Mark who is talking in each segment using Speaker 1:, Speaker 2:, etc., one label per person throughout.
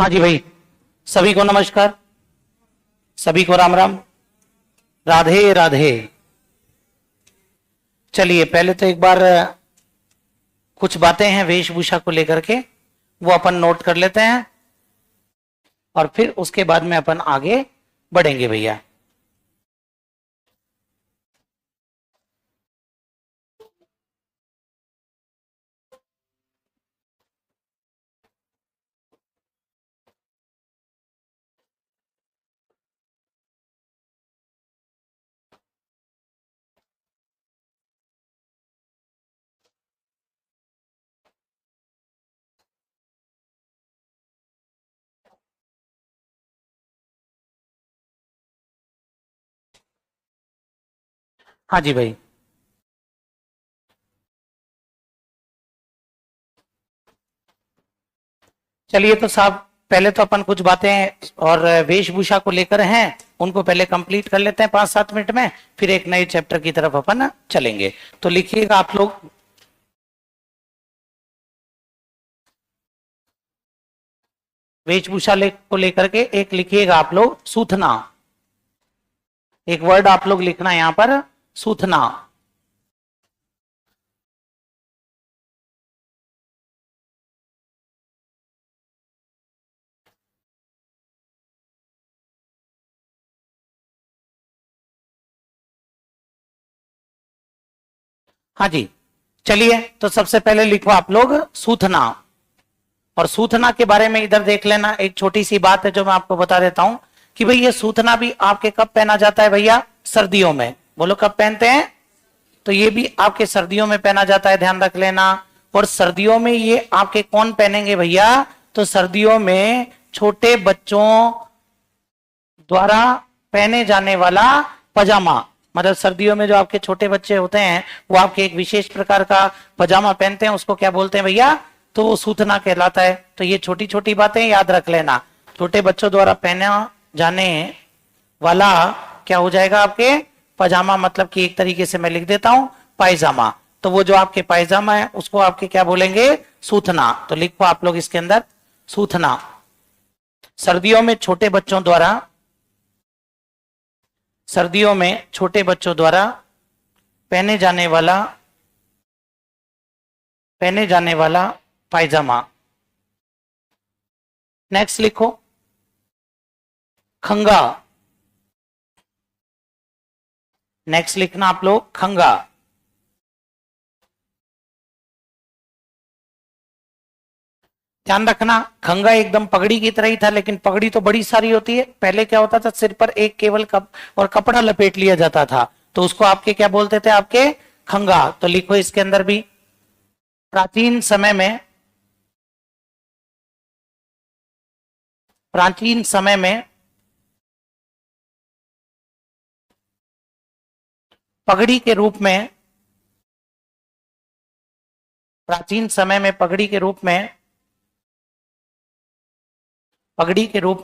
Speaker 1: हाँ जी भाई, सभी को नमस्कार, सभी को राम राम, राधे राधे। चलिए पहले तो एक बार कुछ बातें हैं वेशभूषा को लेकर के, वो अपन नोट कर लेते हैं और फिर उसके बाद में अपन आगे बढ़ेंगे भैया। हाँ जी भाई, चलिए तो साहब पहले तो अपन कुछ बातें और वेशभूषा को लेकर हैं उनको पहले कंप्लीट कर लेते हैं 5-7 मिनट में, फिर एक नए चैप्टर की तरफ अपन चलेंगे। तो लिखिएगा आप लोग, वेशभूषा को लेकर के एक लिखिएगा आप लोग सूथना, एक वर्ड आप लोग लिखना यहां पर सूथना। हाँ जी, चलिए तो सबसे पहले लिखो आप लोग सूथना। और सूथना के बारे में इधर देख लेना, एक छोटी सी बात है जो मैं आपको बता देता हूं कि भाई ये सूथना भी आपके कब पहना जाता है भैया? सर्दियों में। बोलो कब पहनते हैं? तो ये भी आपके सर्दियों में पहना जाता है, ध्यान रख लेना। और सर्दियों में ये आपके कौन पहनेंगे भैया? तो सर्दियों में छोटे बच्चों द्वारा पहने जाने वाला पजामा, मतलब सर्दियों में जो आपके छोटे बच्चे होते हैं वो आपके एक विशेष प्रकार का पजामा पहनते हैं, उसको क्या बोलते हैं भैया? तो वो सूथना कहलाता है। तो ये छोटी छोटी बातें याद रख लेना। छोटे बच्चों द्वारा पहना जाने वाला क्या हो जाएगा आपके? पजामा, मतलब कि एक तरीके से मैं लिख देता हूं पायजामा। तो वो जो आपके पायजामा है उसको आपके क्या बोलेंगे? सूथना। तो लिखो आप लोग इसके अंदर सूथना। सर्दियों में छोटे बच्चों द्वारा, सर्दियों में छोटे बच्चों द्वारा पहने जाने वाला पायजामा। नेक्स्ट लिखो खंगा। नेक्स्ट लिखना आप लोग खंगा। ध्यान रखना, खंगा एकदम पगड़ी की तरह ही था, लेकिन पगड़ी तो बड़ी सारी होती है। पहले क्या होता था, सिर पर एक केवल और कपड़ा लपेट लिया जाता था, तो उसको आपके क्या बोलते थे? आपके खंगा। तो लिखो इसके अंदर भी प्राचीन समय में पगड़ी के रूप में, प्राचीन समय में पगड़ी के रूप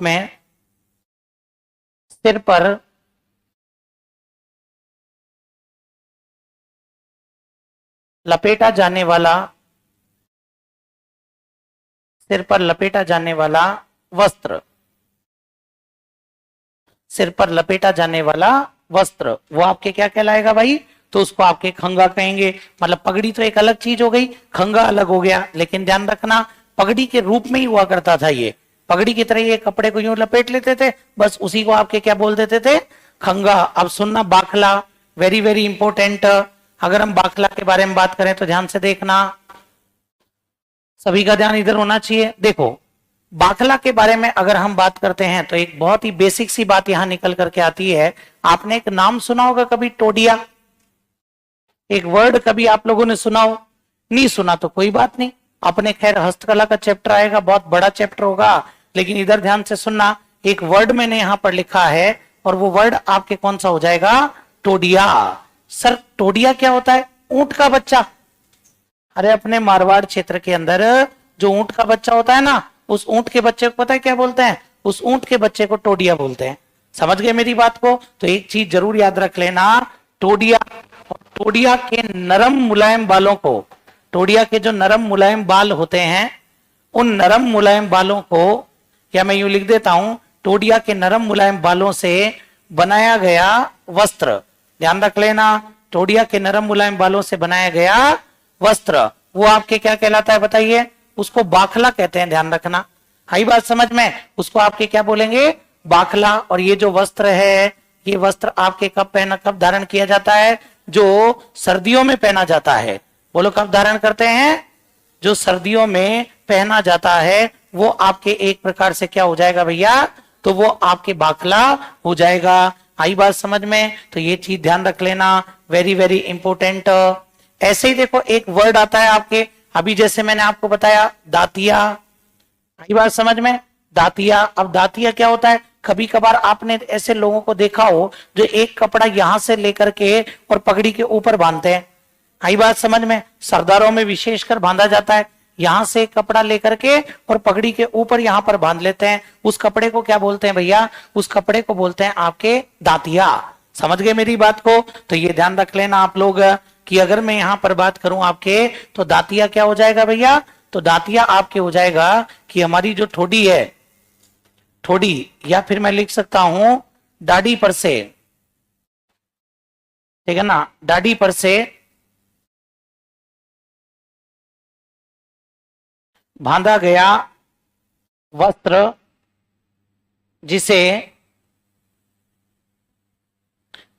Speaker 1: में सिर पर लपेटा जाने वाला, सिर पर लपेटा जाने वाला वस्त्र, सिर पर लपेटा जाने वाला वस्त्र, वो आपके क्या कहलाएगा भाई? तो उसको आपके खंगा कहेंगे। मतलब पगड़ी तो एक अलग चीज हो गई, खंगा अलग हो गया। लेकिन ध्यान रखना, पगड़ी के रूप में ही हुआ करता था ये, पगड़ी की तरह ये कपड़े को यूं लपेट लेते थे, बस उसी को आपके क्या बोल देते थे? खंगा। अब सुनना बाखला, वेरी वेरी इंपॉर्टेंट। अगर हम बाखला के बारे में बात करें तो ध्यान से देखना, सभी का ध्यान इधर होना चाहिए। देखो बाखला के बारे में अगर हम बात करते हैं तो एक बहुत ही बेसिक सी बात यहां निकल करके आती है। आपने एक नाम सुना होगा कभी, टोडिया? एक वर्ड कभी आप लोगों ने सुना हो? नहीं सुना तो कोई बात नहीं, अपने खैर हस्तकला का चैप्टर आएगा, बहुत बड़ा चैप्टर होगा। लेकिन इधर ध्यान से सुनना, एक वर्ड मैंने यहां पर लिखा है और वो वर्ड आपके कौन सा हो जाएगा? टोडिया। सर टोडिया क्या होता है? ऊंट का बच्चा। अरे अपने मारवाड़ क्षेत्र के अंदर जो ऊंट का बच्चा होता है ना, उस ऊंट के बच्चे को पता है क्या बोलते हैं? उस ऊंट के बच्चे को टोडिया बोलते हैं। समझ गए मेरी बात को? तो एक चीज जरूर याद रख लेना, टोडिया, टोडिया के नरम मुलायम बालों को, टोडिया के जो नरम मुलायम बाल होते हैं, उन नरम मुलायम बालों को या मैं यूं लिख देता हूं, टोडिया के नरम मुलायम बालों से बनाया गया वस्त्र। ध्यान रख लेना, टोडिया के नरम मुलायम बालों से बनाया गया वस्त्र, वो आपके क्या कहलाता है बताइए? उसको बाखला कहते हैं, ध्यान रखना। आई बात समझ में? उसको आपके क्या बोलेंगे? बाखला। और ये जो वस्त्र है, ये वस्त्र आपके कब धारण किया जाता है? जो सर्दियों में पहना जाता है। बोलो कब धारण करते हैं? जो सर्दियों में पहना जाता है, वो आपके एक प्रकार से क्या हो जाएगा भैया? तो वो आपके बाखला हो जाएगा। आई बात समझ में? तो ये चीज ध्यान रख लेना, वेरी वेरी इंपोर्टेंट। ऐसे ही देखो एक वर्ड आता है आपके, अभी जैसे मैंने आपको बताया दातिया। आई बात समझ में? दातिया। अब दातिया क्या होता है? कभी कभार आपने ऐसे लोगों को देखा हो जो एक कपड़ा यहां से लेकर के और पगड़ी के ऊपर बांधते हैं। आई बात समझ में? सरदारों में विशेषकर बांधा जाता है, यहां से एक कपड़ा लेकर के और पगड़ी के ऊपर यहां पर बांध लेते हैं। उस कपड़े को क्या बोलते हैं भैया? उस कपड़े को बोलते हैं आपके दातिया। समझ गए मेरी बात को? तो ये ध्यान रख लेना आप लोग कि अगर मैं यहां पर बात करूं आपके, तो दातिया क्या हो जाएगा भैया? तो दातिया आपके हो जाएगा कि हमारी जो ठोडी है, ठोडी, या फिर मैं लिख सकता हूं दाढ़ी पर से, ठीक है ना, दाढ़ी पर से बांधा गया वस्त्र, जिसे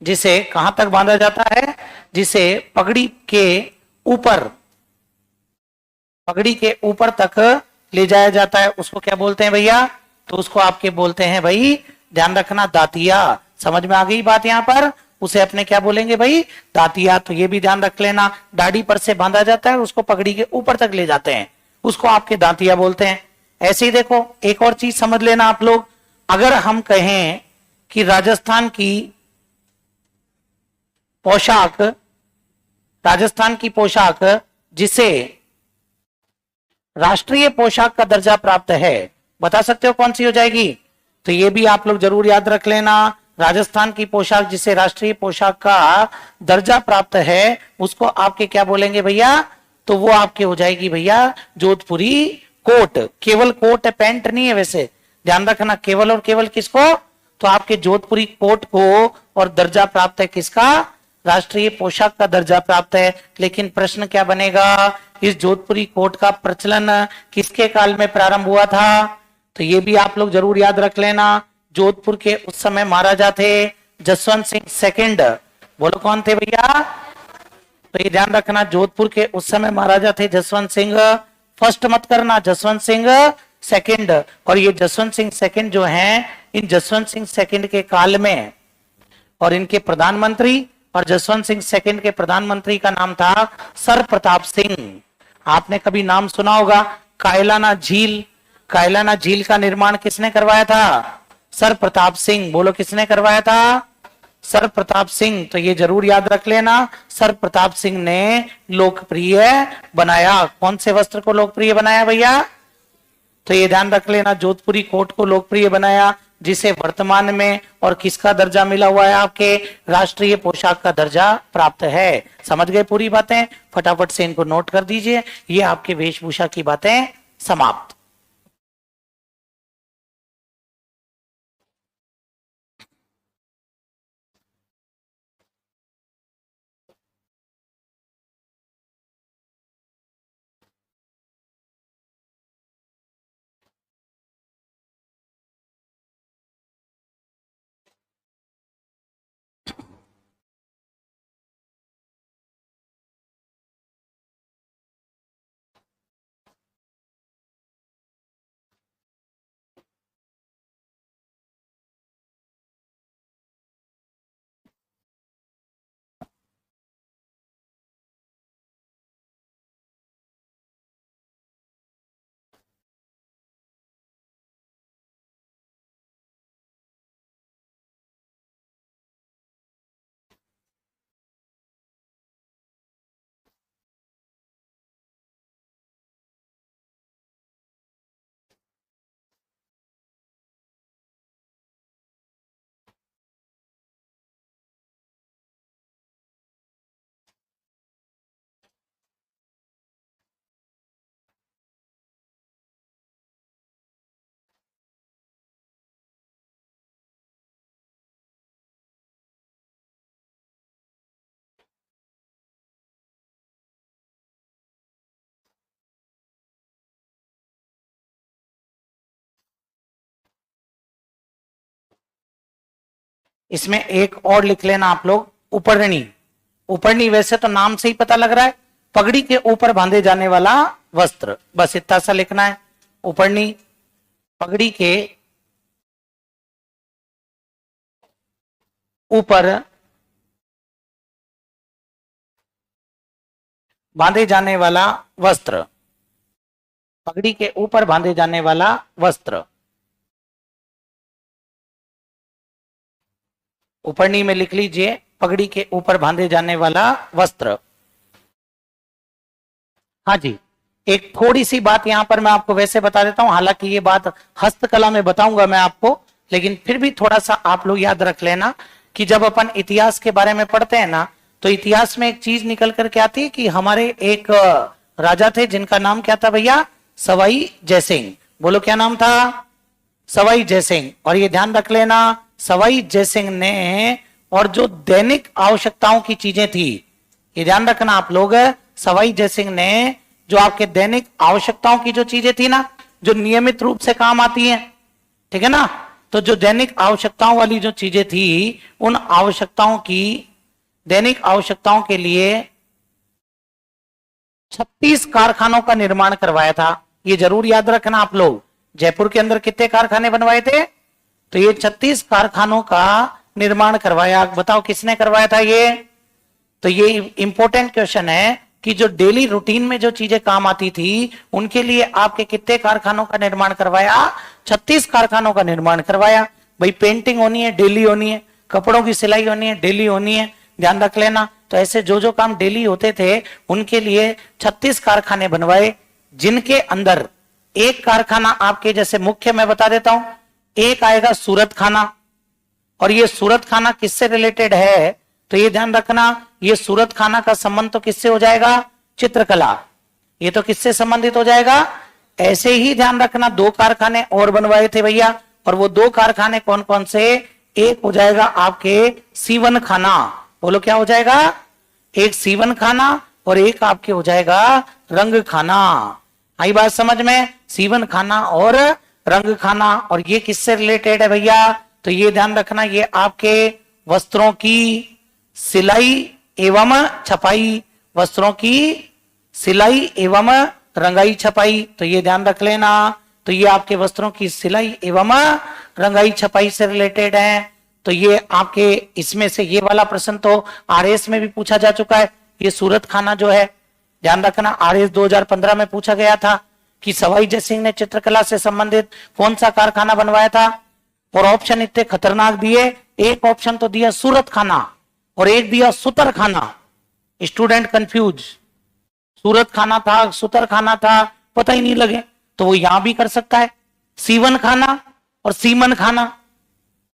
Speaker 1: जिसे कहां तक बांधा जाता है? जिसे ऊपर पगड़ी के ऊपर तक ले जाया जाता है, उसको क्या बोलते हैं भैया? तो उसको आपके बोलते हैं भाई, ध्यान रखना, दातिया। समझ में आ गई बात? यहां पर उसे अपने क्या बोलेंगे भाई? दातिया। तो ये भी ध्यान रख लेना, दाढ़ी पर से बांधा जाता है, उसको पगड़ी के ऊपर तक ले जाते हैं, उसको आपके दातिया बोलते हैं। ऐसे ही देखो एक और चीज समझ लेना आप लोग, अगर हम कहें कि राजस्थान की पोशाक, राजस्थान की पोशाक जिसे राष्ट्रीय पोशाक का दर्जा प्राप्त है, बता सकते हो कौन सी हो जाएगी? तो ये भी आप लोग जरूर याद रख लेना, राजस्थान की पोशाक जिसे राष्ट्रीय पोशाक का दर्जा प्राप्त है, उसको आपके क्या बोलेंगे भैया? तो वो आपके हो जाएगी भैया जोधपुरी कोट। केवल कोट है, पैंट नहीं है वैसे, ध्यान रखना, केवल और केवल किसको? तो आपके जोधपुरी कोट को। और दर्जा प्राप्त है किसका? राष्ट्रीय पोशाक का दर्जा प्राप्त है। लेकिन प्रश्न क्या बनेगा? इस जोधपुरी कोट का प्रचलन किसके काल में प्रारंभ हुआ था? तो ये भी आप लोग जरूर याद रख लेना, जोधपुर के उस समय महाराजा थे जसवंत सिंह सेकंड। बोलो कौन थे भैया? तो ये ध्यान रखना, जोधपुर के उस समय महाराजा थे जसवंत सिंह, फर्स्ट मत करना, जसवंत सिंह सेकंड। और ये जसवंत सिंह सेकंड जो हैं, इन जसवंत सिंह सेकंड के काल में और इनके प्रधानमंत्री, और जसवंत सिंह सेकंड के प्रधानमंत्री का नाम था सर प्रताप सिंह। आपने कभी नाम सुना होगा कायलाना झील। कायलाना झील का निर्माण किसने करवाया था? सर प्रताप सिंह। बोलो किसने करवाया था? सर प्रताप सिंह। तो ये जरूर याद रख लेना, सर प्रताप सिंह ने लोकप्रिय बनाया। कौन से वस्त्र को लोकप्रिय बनाया भैया? तो ये ध्यान रख लेना, जोधपुरी कोट को लोकप्रिय बनाया, जिसे वर्तमान में और किसका दर्जा मिला हुआ है? आपके राष्ट्रीय पोशाक का दर्जा प्राप्त है। समझ गए पूरी बातें? फटाफट से इनको नोट कर दीजिए। ये आपके वेशभूषा की बातें समाप्त। इसमें एक और लिख लेना आप लोग, उपरणी। उपरणी वैसे तो नाम से ही पता लग रहा है, पगड़ी के ऊपर बांधे जाने वाला वस्त्र, बस इतना सा लिखना है। उपरणी पगड़ी के ऊपर बांधे जाने वाला वस्त्र, पगड़ी के ऊपर बांधे जाने वाला वस्त्र। उपरणी में लिख लीजिए, पगड़ी के ऊपर बांधे जाने वाला वस्त्र। हाँ जी, एक थोड़ी सी बात यहां पर मैं आपको वैसे बता देता हूं, हालांकि ये बात हस्तकला में बताऊंगा मैं आपको, लेकिन फिर भी थोड़ा सा आप लोग याद रख लेना कि जब अपन इतिहास के बारे में पढ़ते हैं ना, तो इतिहास में एक चीज निकल करके आती है कि हमारे एक राजा थे जिनका नाम क्या था भैया, सवाई जयसिंह। बोलो क्या नाम था, सवाई जयसिंह। और ये ध्यान रख लेना, सवाई जयसिंह ने, और जो दैनिक आवश्यकताओं की चीजें थी, ये ध्यान रखना आप लोग, सवाई जयसिंह ने जो आपके दैनिक आवश्यकताओं की जो चीजें थी ना, जो नियमित रूप से काम आती हैं, ठीक है ना, तो जो दैनिक आवश्यकताओं वाली जो चीजें थी, उन आवश्यकताओं की, दैनिक आवश्यकताओं के लिए 36 कारखानों का निर्माण करवाया था। ये जरूर याद रखना आप लोग। जयपुर के अंदर कितने कारखाने बनवाए थे, तो ये 36 कारखानों का निर्माण करवाया। बताओ किसने करवाया था ये, तो ये इंपॉर्टेंट क्वेश्चन है कि जो डेली रूटीन में जो चीजें काम आती थी, उनके लिए आपके कितने कारखानों का निर्माण करवाया, 36 कारखानों का निर्माण करवाया। भाई पेंटिंग होनी है, डेली होनी है, कपड़ों की सिलाई होनी है, डेली होनी है, ध्यान रख लेना। तो ऐसे जो जो काम डेली होते थे, उनके लिए 36 कारखाने बनवाए, जिनके अंदर एक कारखाना आपके जैसे मुख्य मैं बता देता हूं, एक आएगा सूरत खाना। और ये सूरत खाना किससे रिलेटेड है, तो ये ध्यान रखना, ये सूरत खाना का संबंध तो किससे हो जाएगा, चित्रकला। ये तो किससे संबंधित हो जाएगा, ऐसे ही ध्यान रखना, दो कारखाने और बनवाए थे भैया, और वो दो कारखाने कौन कौन से, एक हो जाएगा आपके सीवन खाना। बोलो क्या हो जाएगा, एक सीवन खाना और एक आपके हो जाएगा रंग खाना। आई बात समझ में, सीवन खाना और रंग खाना। और ये किससे रिलेटेड है भैया, तो ये ध्यान रखना, ये आपके वस्त्रों की सिलाई एवं छपाई, वस्त्रों की सिलाई एवं रंगाई छपाई, तो ये ध्यान रख लेना। तो ये आपके वस्त्रों की सिलाई एवं रंगाई छपाई से रिलेटेड है। तो ये आपके इसमें से ये वाला प्रश्न तो आरएस में भी पूछा जा चुका है। ये सूरत खाना जो है, ध्यान रखना, आरएस 2015 में पूछा गया था कि सवाई जयसिंह ने चित्रकला से संबंधित कौन सा कारखाना बनवाया था। और ऑप्शन इतने खतरनाक दिए, एक ऑप्शन तो दिया सूरत खाना और एक दिया सुतर खाना। स्टूडेंट कंफ्यूज, सूरत खाना था, सुतर खाना था, पता ही नहीं लगे। तो वो यहां भी कर सकता है, सीवन खाना और सीमन खाना,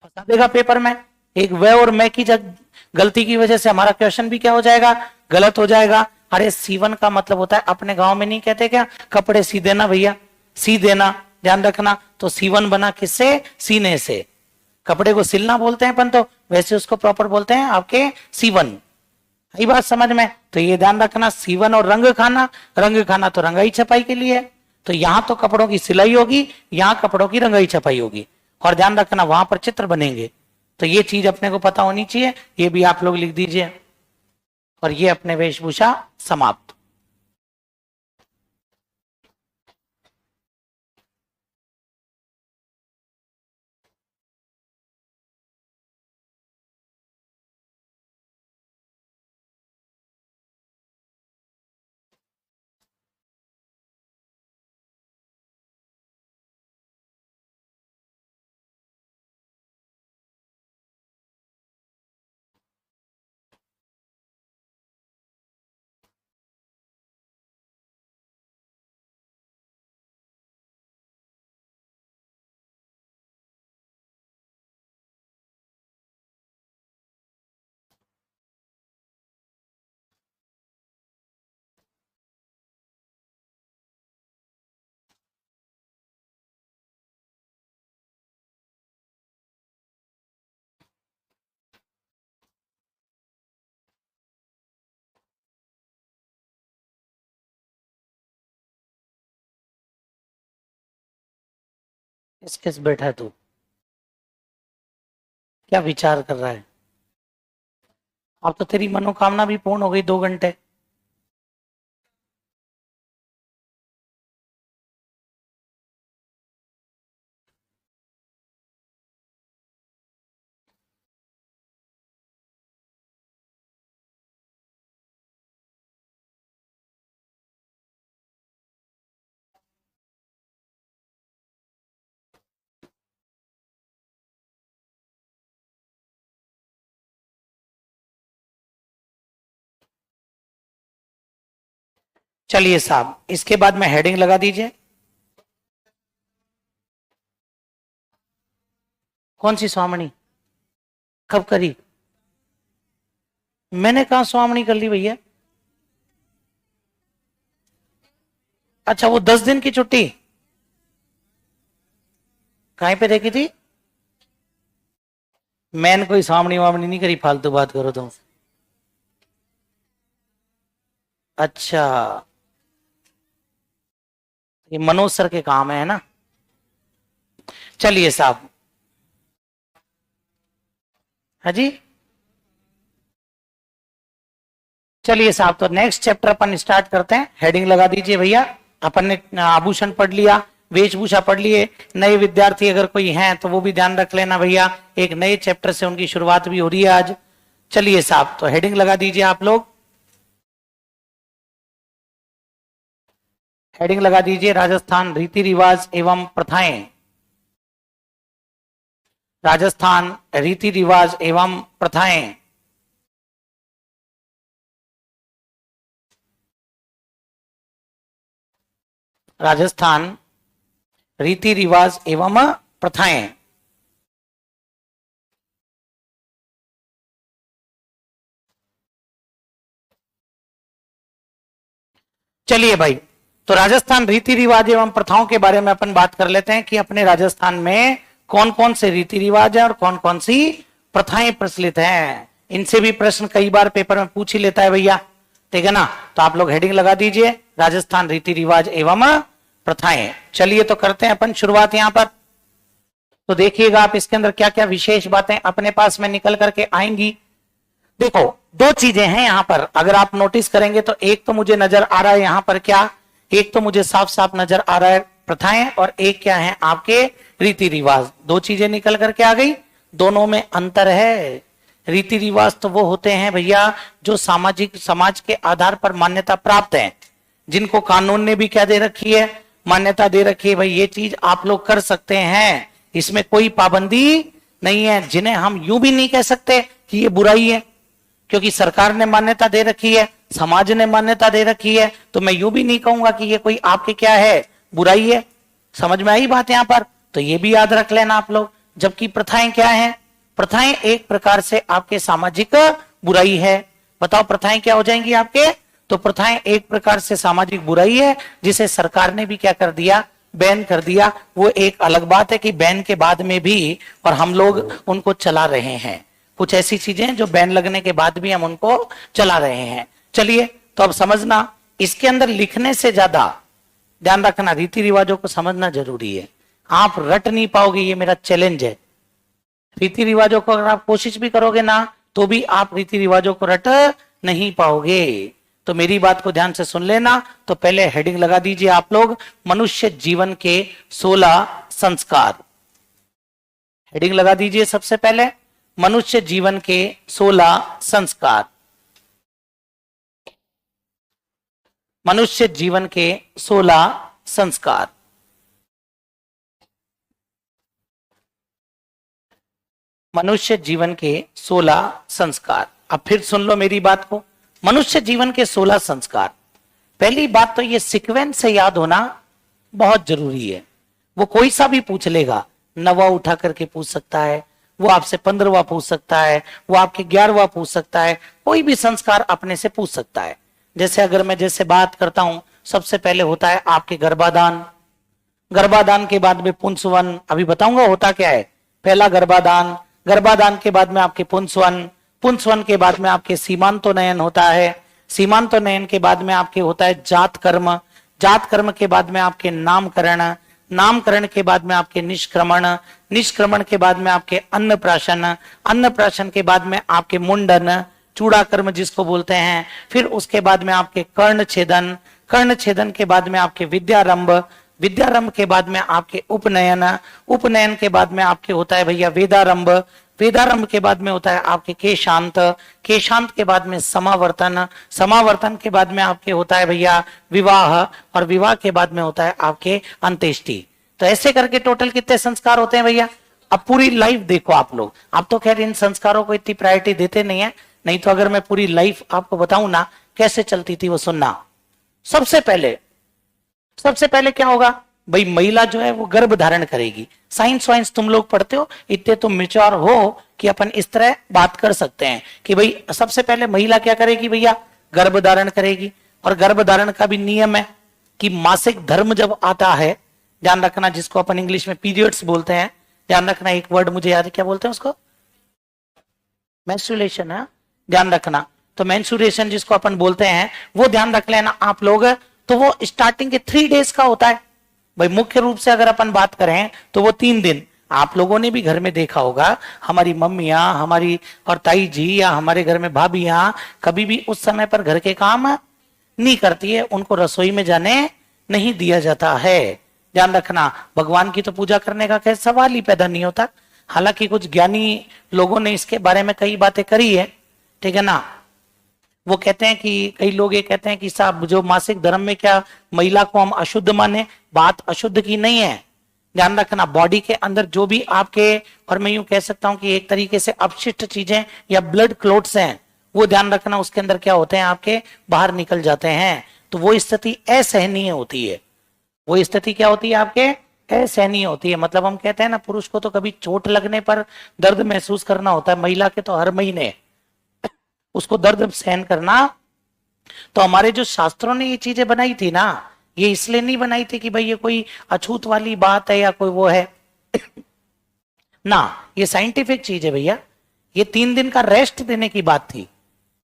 Speaker 1: फंसा देगा पेपर में। एक वे और मैं की गलती की वजह से हमारा क्वेश्चन भी क्या हो जाएगा, गलत हो जाएगा। अरे सीवन का मतलब होता है, अपने गांव में नहीं कहते क्या, कपड़े सी देना भैया, सी देना, ध्यान रखना। तो सीवन बना किससे, सीने से। कपड़े को सिलना बोलते हैं अपन, तो वैसे उसको प्रॉपर बोलते हैं आपके सीवन। यही बात समझ में, तो ये ध्यान रखना, सीवन और रंग खाना, रंग खाना तो रंगाई छपाई के लिए है। तो यहां तो कपड़ों की सिलाई होगी, यहां कपड़ों की रंगाई छपाई होगी। और ध्यान रखना वहां पर चित्र बनेंगे। तो ये चीज अपने को पता होनी चाहिए, ये भी आप लोग लिख दीजिए। और ये अपने वेशभूषा समाप्त। किस किस बैठा है तू। क्या विचार कर रहा है? अब तो तेरी मनोकामना भी पूर्ण हो गई 2 घंटे। चलिए साहब, इसके बाद में हेडिंग लगा दीजिए। कौन सी स्वामणी? कब करी? मैंने कहा स्वामणी कर ली भैया। अच्छा, वो 10 दिन की छुट्टी कहीं पे देखी थी? मैंने कोई स्वामणी वामणी नहीं करी, फालतू बात करो तुम। अच्छा, ये मनोज सर के काम है ना। चलिए साहब। हाँ जी, चलिए साहब, तो नेक्स्ट चैप्टर अपन स्टार्ट करते हैं। हेडिंग लगा दीजिए भैया। अपन ने आभूषण पढ़ लिया, वेशभूषा पढ़ लिए। नए विद्यार्थी अगर कोई हैं तो वो भी ध्यान रख लेना भैया, एक नए चैप्टर से उनकी शुरुआत भी हो रही है आज। चलिए साहब, तो हेडिंग लगा दीजिए आप लोग। हेडिंग लगा दीजिए, राजस्थान रीति रिवाज एवं प्रथाएं। राजस्थान रीति रिवाज एवं प्रथाएं। राजस्थान रीति रिवाज एवं प्रथाएं। चलिए भाई, तो राजस्थान रीति रिवाज एवं प्रथाओं के बारे में अपन बात कर लेते हैं कि अपने राजस्थान में कौन कौन से रीति रिवाज है और कौन कौन सी प्रथाएं प्रचलित हैं। इनसे भी प्रश्न कई बार पेपर में पूछ ही लेता है भैया, ठीक है ना। तो आप लोग हेडिंग लगा दीजिए, राजस्थान रीति रिवाज एवं प्रथाएं। चलिए, तो करते हैं अपन शुरुआत यहां पर। तो देखिएगा आप, इसके अंदर क्या क्या विशेष बातें अपने पास में निकल करके आएंगी। देखो, 2 चीजें हैं यहां पर, अगर आप नोटिस करेंगे तो एक तो मुझे नजर आ रहा है यहां पर क्या, एक तो मुझे साफ साफ नजर आ रहा है प्रथाएं, और एक क्या है आपके रीति रिवाज। 2 चीजें निकल करके आ गई, दोनों में अंतर है। रीति रिवाज तो वो होते हैं भैया जो सामाजिक समाज के आधार पर मान्यता प्राप्त है, जिनको कानून ने भी क्या दे रखी है, मान्यता दे रखी है, भाई ये चीज आप लोग कर सकते हैं, इसमें कोई पाबंदी नहीं है। जिन्हें हम यूं भी नहीं कह सकते कि ये बुराई है, क्योंकि सरकार ने मान्यता दे रखी है, समाज ने मान्यता दे रखी है, तो मैं यूं भी नहीं कहूंगा कि ये कोई आपके क्या है, बुराई है। समझ में आई बात यहां पर? तो ये भी याद रख लेना आप लोग। जबकि प्रथाएं क्या है? प्रथाएं एक प्रकार से आपके सामाजिक बुराई है। बताओ प्रथाएं क्या हो जाएंगी आपके? तो प्रथाएं एक प्रकार से सामाजिक बुराई है, जिसे सरकार ने भी क्या कर दिया, बैन कर दिया। वो एक अलग बात है कि बैन के बाद में भी और हम लोग उनको चला रहे हैं। कुछ ऐसी चीजें जो बैन लगने के बाद भी हम उनको चला रहे हैं। चलिए, तो अब समझना, इसके अंदर लिखने से ज्यादा ध्यान रखना, रीति रिवाजों को समझना जरूरी है। आप रट नहीं पाओगे, ये मेरा चैलेंज है। रीति रिवाजों को अगर आप कोशिश भी करोगे ना, तो भी आप रीति रिवाजों को रट नहीं पाओगे। तो मेरी बात को ध्यान से सुन लेना। तो पहले हेडिंग लगा दीजिए आप लोग, मनुष्य जीवन के 16 संस्कार। हेडिंग लगा दीजिए सबसे पहले, मनुष्य जीवन के 16 संस्कार। मनुष्य जीवन के 16 संस्कार। मनुष्य जीवन के 16 संस्कार। अब फिर सुन लो मेरी बात को, मनुष्य जीवन के 16 संस्कार। पहली बात तो ये सीक्वेंस से याद होना बहुत जरूरी है। वो कोई सा भी पूछ लेगा, 9वां उठा करके पूछ सकता है, वो आपसे 15वां पूछ सकता है, वो आपके 11वां पूछ सकता है, कोई भी संस्कार अपने से पूछ सकता है। जैसे अगर मैं जैसे बात करता हूं, सबसे पहले होता है आपके गर्भाधान। गर्भाधान के बाद में पुंसवन, अभी बताऊंगा होता क्या है। पहला गर्भाधान, गर्भाधान के बाद में आपके पुंसवन, पुंसवन के बाद में आपके सीमांतोन्नयन होता है, सीमांतोन्नयन के बाद में आपके होता है जात कर्म, जात कर्म के बाद में आपके नामकरण, नामकरण के बाद में आपके निष्क्रमण, निष्क्रमण के बाद में आपके अन्नप्राशन, अन्नप्राशन के बाद में आपके मुंडन, चूड़ा कर्म जिसको बोलते हैं, फिर उसके बाद में आपके कर्ण छेदन, कर्ण छेदन के बाद में आपके विद्यारंभ, विद्यारंभ के बाद में आपके उपनयन, उपनयन के बाद में आपके होता है भैया वेदारंभ, वेदारंभ के बाद में होता है आपके केशांत, केशांत के बाद में समावर्तन, समावर्तन के बाद में आपके होता है भैया विवाह, और विवाह के बाद में होता है आपके अंत्येष्टि। तो ऐसे करके टोटल कितने संस्कार होते हैं भैया? अब पूरी लाइफ देखो आप लोग। आप तो खैर इन संस्कारों को इतनी प्रायोरिटी देते नहीं है, नहीं तो अगर मैं पूरी लाइफ आपको बताऊं ना कैसे चलती थी वो सुनना। सबसे पहले क्या होगा भाई, महिला जो है वो गर्भ धारण करेगी। साइंस वाइंस तुम लोग पढ़ते हो, इतने तुम मैच्योर हो कि अपन इस तरह बात कर सकते हैं कि भाई सबसे पहले महिला क्या करेगी भैया, गर्भ धारण करेगी। और गर्भ धारण का भी नियम है कि मासिक धर्म जब आता है, ध्यान रखना, जिसको अपन इंग्लिश में पीरियड्स बोलते हैं, ध्यान रखना, एक वर्ड मुझे याद है, क्या बोलते हैं उसको, मेंस्ट्रुएशन है, ध्यान रखना। तो मेंस्ट्रुएशन जिसको अपन बोलते हैं वो ध्यान रख लेना आप लोग। तो वो स्टार्टिंग के 3 डेज का होता है भाई। मुख्य रूप से अगर अपन बात करें तो वो 3 दिन। आप लोगों ने भी घर में देखा होगा, हमारी मम्मियां, हमारी और ताई जी या हमारे घर में भाभियां कभी भी उस समय पर घर के काम नहीं करती है, उनको रसोई में जाने नहीं दिया जाता है। ध्यान रखना, भगवान की तो पूजा करने का कहीं सवाल ही पैदा नहीं होता। हालांकि कुछ ज्ञानी लोगों ने इसके बारे में कई बातें करी है, ठीक है ना। वो कहते हैं कि कई लोग ये कहते हैं कि साहब जो मासिक धर्म में क्या महिला को हम अशुद्ध माने, बात अशुद्ध की नहीं है। ध्यान रखना, बॉडी के अंदर जो भी आपके, और मैं यूं कह सकता हूं कि एक तरीके से अपशिष्ट चीजें या ब्लड क्लोट्स हैं, वो ध्यान रखना उसके अंदर क्या होते हैं आपके बाहर निकल जाते हैं। तो वो स्थिति असहनीय होती है। वो स्थिति क्या होती है आपके असहनीय होती है। मतलब हम कहते हैं ना, पुरुष को तो कभी चोट लगने पर दर्द महसूस करना होता है, महिला के तो हर महीने उसको दर्द सहन करना। तो हमारे जो शास्त्रों ने ये चीजें बनाई थी ना, ये इसलिए नहीं बनाई थी कि भाई ये कोई अछूत वाली बात है या कोई वो है ना, ये साइंटिफिक चीज है भैया। ये 3 दिन का रेस्ट देने की बात थी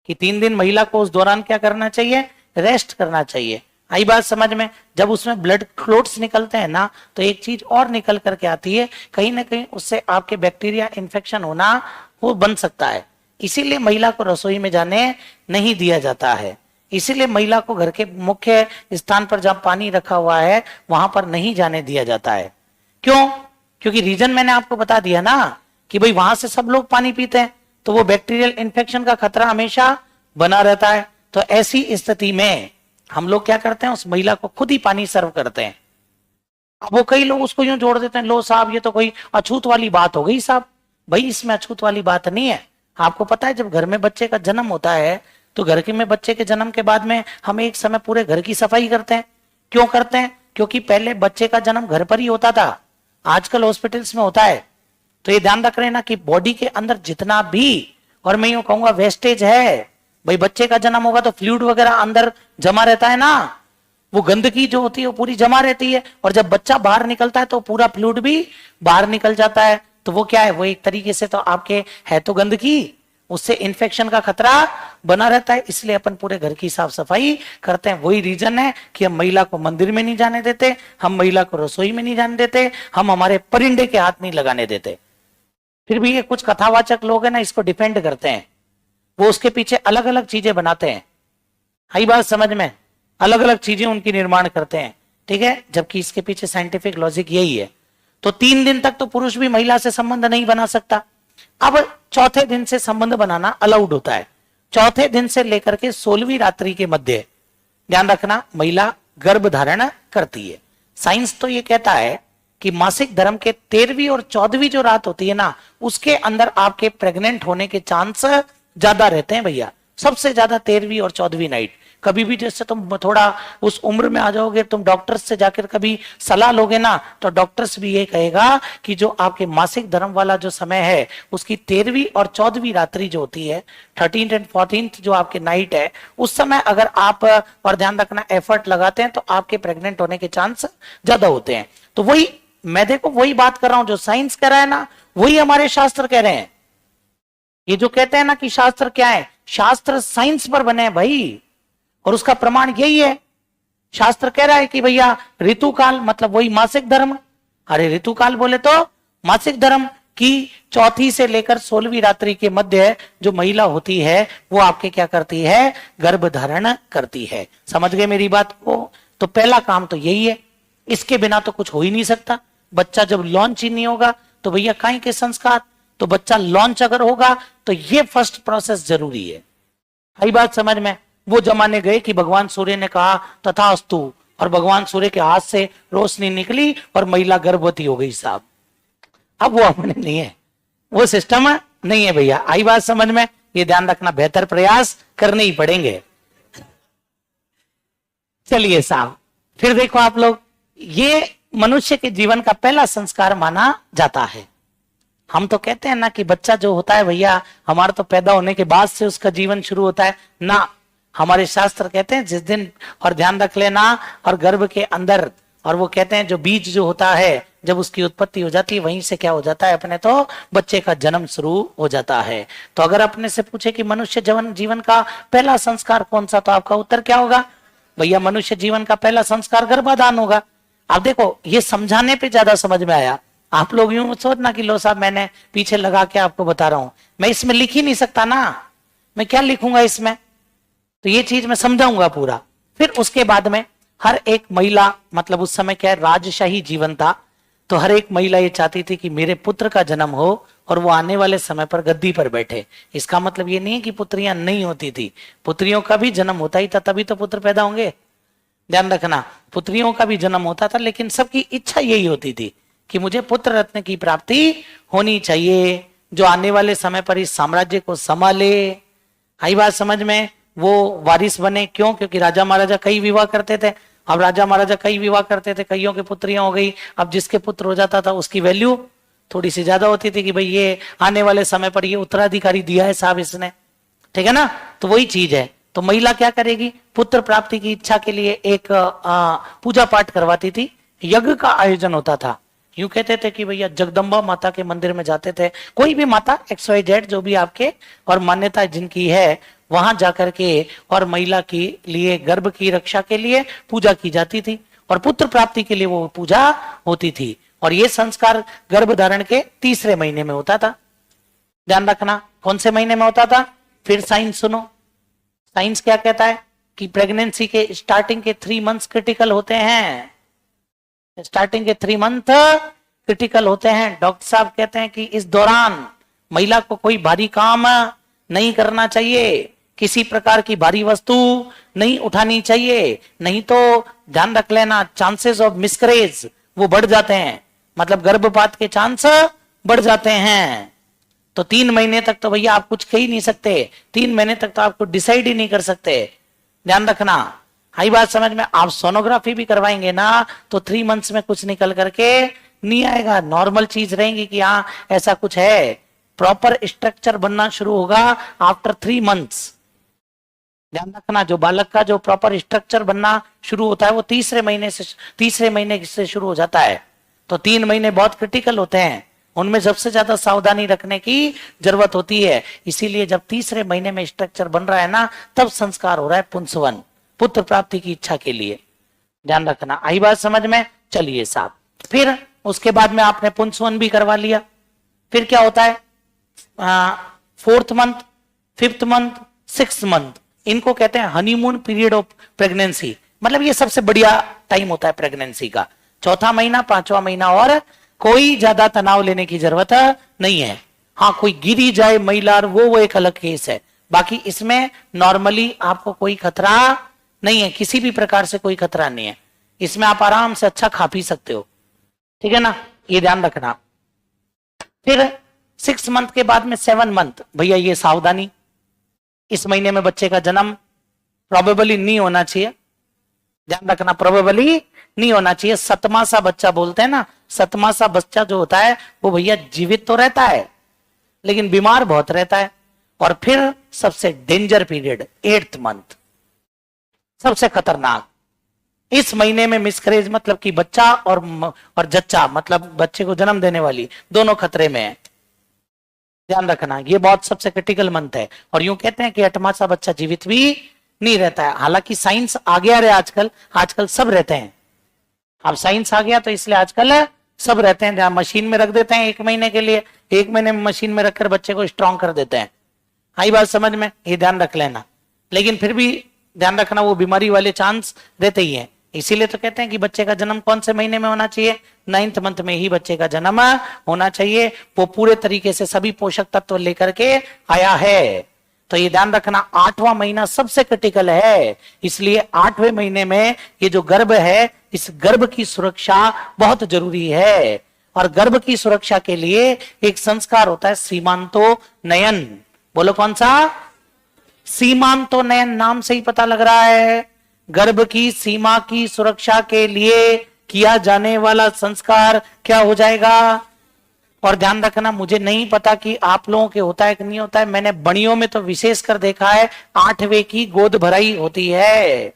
Speaker 1: कि 3 दिन महिला को उस दौरान क्या करना चाहिए, रेस्ट करना चाहिए। आई बात समझ में। जब उसमें ब्लड क्लोट्स निकलते हैं ना, तो एक चीज और निकल करके आती है, कहीं ना कहीं उससे आपके बैक्टीरिया इन्फेक्शन होना वो बन सकता है। इसीलिए महिला को रसोई में जाने नहीं दिया जाता है। इसीलिए महिला को घर के मुख्य स्थान पर जहां पानी रखा हुआ है वहां पर नहीं जाने दिया जाता है। क्यों? क्योंकि रीजन मैंने आपको बता दिया ना कि भाई वहां से सब लोग पानी पीते हैं, तो वो बैक्टीरियल इन्फेक्शन का खतरा हमेशा बना रहता है। तो ऐसी स्थिति में हम लोग क्या करते हैं, उस महिला को खुद ही पानी सर्व करते हैं। अब वो कई लोग उसको यूं जोड़ देते हैं, लो साहब ये तो कोई अछूत वाली बात हो गई साहब। भाई इसमें अछूत वाली बात नहीं है। आपको पता है जब घर में बच्चे का जन्म होता है तो घर के में बच्चे के जन्म के बाद में हम एक समय पूरे घर की सफाई करते हैं। क्यों करते हैं? क्योंकि पहले बच्चे का जन्म घर पर ही होता था, आजकल हॉस्पिटल्स में होता है। तो ये ध्यान रख रहे हैं ना कि बॉडी के अंदर जितना भी, और मैं यूं कहूंगा वेस्टेज है, भाई बच्चे का जन्म होगा तो फ्लूइड वगैरह अंदर जमा रहता है ना, वो गंदगी जो होती है वो पूरी जमा रहती है। और जब बच्चा बाहर निकलता है तो पूरा फ्लूइड भी बाहर निकल जाता है। तो वो क्या है, वो एक तरीके से तो आपके है तो गंदगी, उससे इन्फेक्शन का खतरा बना रहता है। इसलिए अपन पूरे घर की साफ सफाई करते हैं। वही रीजन है कि हम महिला को मंदिर में नहीं जाने देते, हम महिला को रसोई में नहीं जाने देते, हम हमारे परिंदे के हाथ नहीं लगाने देते। फिर भी ये कुछ कथावाचक लोग हैं ना, इसको डिफेंड करते हैं, वो उसके पीछे अलग अलग चीजें बनाते हैं। आई बात समझ में, अलग अलग चीजें उनकी निर्माण करते हैं, ठीक है, जबकि इसके पीछे साइंटिफिक लॉजिक यही है। तो 3 दिन तक तो पुरुष भी महिला से संबंध नहीं बना सकता। अब चौथे दिन से संबंध बनाना अलाउड होता है। चौथे दिन से लेकर के 16वीं रात्रि के मध्य, ध्यान रखना, महिला गर्भ धारण करती है। साइंस तो ये कहता है कि मासिक धर्म के 13वीं और 14वीं जो रात होती है ना, उसके अंदर आपके प्रेग्नेंट होने के चांस ज्यादा रहते हैं भैया। सबसे ज्यादा 13वीं और 14वीं नाइट। कभी भी जैसे तुम थोड़ा उस उम्र में आ जाओगे, तुम डॉक्टर्स से जाकर कभी सलाह लोगे ना, तो डॉक्टर्स भी ये कहेगा कि जो आपके मासिक धर्म वाला जो समय है उसकी 13वीं और 14वीं रात्रि जो होती है, 13th एंड 14th जो आपके नाइट है, उस समय अगर आप, और ध्यान रखना, एफर्ट लगाते हैं तो आपके प्रेग्नेंट होने के चांस ज्यादा होते हैं। तो वही मैं देखो वही बात कर रहा हूं, जो साइंस कह रहा है ना वही हमारे शास्त्र कह रहे हैं। ये जो कहते हैं ना कि शास्त्र क्या है, शास्त्र साइंस पर बने हैं भाई, और उसका प्रमाण यही है। शास्त्र कह रहा है कि भैया ऋतुकाल मतलब वही मासिक धर्म। अरे ऋतुकाल बोले तो मासिक धर्म की चौथी से लेकर 16वीं रात्रि के मध्य जो महिला होती है वो आपके क्या करती है, गर्भ धारण करती है। समझ गए मेरी बात को? तो पहला काम तो यही है, इसके बिना तो कुछ हो ही नहीं सकता। बच्चा जब लॉन्च ही नहीं होगा तो भैया काहे के संस्कार। तो बच्चा लॉन्च अगर होगा तो ये फर्स्ट प्रोसेस जरूरी है। आई बात समझ में? वो जमाने गए कि भगवान सूर्य ने कहा तथास्तु, और भगवान सूर्य के हाथ से रोशनी निकली और महिला गर्भवती हो गई साहब। अब वो अपने नहीं है, वो सिस्टम नहीं है भैया। आई बात समझ में? ये ध्यान रखना, बेहतर प्रयास करने ही पड़ेंगे। चलिए साहब, फिर देखो आप लोग, ये मनुष्य के जीवन का पहला संस्कार माना जाता है। हम तो कहते हैं ना कि बच्चा जो होता है भैया हमारा तो पैदा होने के बाद से उसका जीवन शुरू होता है ना। हमारे शास्त्र कहते हैं जिस दिन, और ध्यान रख लेना, और गर्भ के अंदर, और वो कहते हैं जो बीज जो होता है जब उसकी उत्पत्ति हो जाती है वहीं से क्या हो जाता है, अपने तो बच्चे का जन्म शुरू हो जाता है। तो अगर अपने से पूछे कि मनुष्य जीवन का पहला संस्कार कौन सा, तो आपका उत्तर क्या होगा? भैया मनुष्य जीवन का पहला संस्कार गर्भाधान होगा। आप देखो ये समझाने पे ज्यादा समझ में आया। आप लोग यूं सोचना कि लो साहब मैंने पीछे लगा के आपको बता रहा हूं, मैं इसमें लिख ही नहीं सकता ना, मैं क्या लिखूंगा इसमें? तो ये चीज मैं समझाऊंगा पूरा। फिर उसके बाद में हर एक महिला, मतलब उस समय क्या है, राजशाही जीवन था, तो हर एक महिला ये चाहती थी कि मेरे पुत्र का जन्म हो और वो आने वाले समय पर गद्दी पर बैठे। इसका मतलब ये नहीं है कि पुत्रियां नहीं होती थी, पुत्रियों का भी जन्म होता ही था, तभी तो पुत्र पैदा होंगे। ध्यान रखना, पुत्रियों का भी जन्म होता था, लेकिन सबकी इच्छा यही होती थी कि मुझे पुत्र रत्न की प्राप्ति होनी चाहिए, जो आने वाले समय पर इस साम्राज्य को संभाले। आई बात समझ में? वो वारिस बने। क्यों? क्योंकि राजा महाराजा कई विवाह करते थे। अब राजा महाराजा कई विवाह करते थे, कईयों की पुत्रियां हो गई। अब जिसके पुत्र हो जाता था उसकी वैल्यू थोड़ी सी ज्यादा होती थी कि भाई ये आने वाले समय पर ये उत्तराधिकारी दिया है साहब इसने, ठीक है ना। तो वही चीज है। तो महिला क्या करेगी, पुत्र प्राप्ति की इच्छा के लिए एक पूजा पाठ करवाती थी, यज्ञ का आयोजन होता था। यूं कहते थे कि भैया जगदम्बा माता के मंदिर में जाते थे, कोई भी माता XYZ जो भी आपके और मान्यता जिनकी है वहां जाकर के, और महिला के लिए गर्भ की रक्षा के लिए पूजा की जाती थी, और पुत्र प्राप्ति के लिए वो पूजा होती थी। और ये संस्कार गर्भ धारण के तीसरे महीने में होता था। ध्यान रखना, कौन से महीने में होता था? फिर साइंस सुनो, साइंस क्या कहता है कि प्रेगनेंसी के स्टार्टिंग के 3 मंथ्स क्रिटिकल होते हैं। स्टार्टिंग के 3 मंथ क्रिटिकल होते हैं। डॉक्टर साहब कहते हैं कि इस दौरान महिला को कोई भारी काम नहीं करना चाहिए, किसी प्रकार की भारी वस्तु नहीं उठानी चाहिए, नहीं तो ध्यान रख लेना चांसेस ऑफ मिसकरेज वो बढ़ जाते हैं, मतलब गर्भपात के चांस बढ़ जाते हैं। तो 3 महीने तक तो भैया आप कुछ कह ही नहीं सकते, 3 महीने तक तो आपको डिसाइड ही नहीं कर सकते। ध्यान रखना, आई बात समझ में? आप सोनोग्राफी भी करवाएंगे ना तो 3 मंथ्स में कुछ निकल करके नहीं आएगा, नॉर्मल चीज रहेंगी कि हाँ ऐसा कुछ है। प्रॉपर स्ट्रक्चर बनना शुरू होगा आफ्टर 3 मंथ्स। ध्यान रखना, जो बालक का जो प्रॉपर स्ट्रक्चर बनना शुरू होता है वो तीसरे महीने से शुरू हो जाता है। तो 3 महीने बहुत क्रिटिकल होते हैं, उनमें सबसे ज्यादा सावधानी रखने की जरूरत होती है। इसीलिए जब तीसरे महीने में स्ट्रक्चर बन रहा है ना, तब संस्कार हो रहा है पुंसवन, पुत्र प्राप्ति की इच्छा के लिए। ध्यान रखना, आई बात समझ में? चलिए साहब, फिर उसके बाद में आपने पुंसवन भी करवा लिया। फिर क्या होता है? 4th month, 5th month, 6th month, इनको कहते हैं हनीमून पीरियड ऑफ प्रेगनेंसी। मतलब ये सबसे बढ़िया टाइम होता है प्रेगनेंसी का, 4था महीना, 5वां महीना, और कोई ज्यादा तनाव लेने की जरूरत नहीं है। हाँ, कोई गिरी जाए महिला वो एक अलग केस है, बाकी इसमें नॉर्मली आपको कोई खतरा नहीं है, किसी भी प्रकार से कोई खतरा नहीं है। इसमें आप आराम से अच्छा खा पी सकते हो, ठीक है ना, ये ध्यान रखना। फिर 6 मंथ के बाद में 7 मंथ, भैया ये सावधानी, इस महीने में बच्चे का जन्म प्रोबेबली नहीं होना चाहिए। ध्यान रखना, प्रोबेबली नहीं होना चाहिए। 7वां सा बच्चा बोलते हैं ना, 7वां सा बच्चा जो होता है वो भैया जीवित तो रहता है लेकिन बीमार बहुत रहता है। और फिर सबसे डेंजर पीरियड 8th मंथ, सबसे खतरनाक। इस महीने में मिसकरेज मतलब कि बच्चा और जच्चा मतलब बच्चे को जन्म देने वाली दोनों खतरे में है। ध्यान रखना, ये बहुत सबसे क्रिटिकल मंथ है। और यूं कहते हैं कि 8वां सा बच्चा जीवित भी नहीं रहता है। हालांकि साइंस आ गया रे आजकल, आजकल सब रहते हैं। अब साइंस आ गया तो इसलिए आजकल सब रहते हैं। जहां मशीन में रख देते हैं 1 महीने के लिए, 1 महीने में मशीन में रखकर बच्चे को स्ट्रांग कर देते हैं। आई बात समझ में, ये ध्यान रख लेना। लेकिन फिर भी ध्यान रखना, वो बीमारी वाले चांस रहते ही हैं। इसीलिए तो कहते हैं कि बच्चे का जन्म कौन से महीने में होना चाहिए, 9th मंथ में ही बच्चे का जन्म होना चाहिए। वो पूरे तरीके से सभी पोषक तत्व लेकर के आया है। तो ये ध्यान रखना, 8वां महीना सबसे क्रिटिकल है। इसलिए 8वें महीने में ये जो गर्भ है, इस गर्भ की सुरक्षा बहुत जरूरी है। और गर्भ की सुरक्षा के लिए एक संस्कार होता है सीमांतो नयन। बोलो कौन सा? सीमांतो नयन। नाम से ही पता लग रहा है, गर्भ की सीमा की सुरक्षा के लिए किया जाने वाला संस्कार क्या हो जाएगा। और ध्यान रखना, मुझे नहीं पता कि आप लोगों के होता है कि नहीं होता है, मैंने बड़ियों में तो विशेष कर देखा है 8वें की गोद भराई होती है।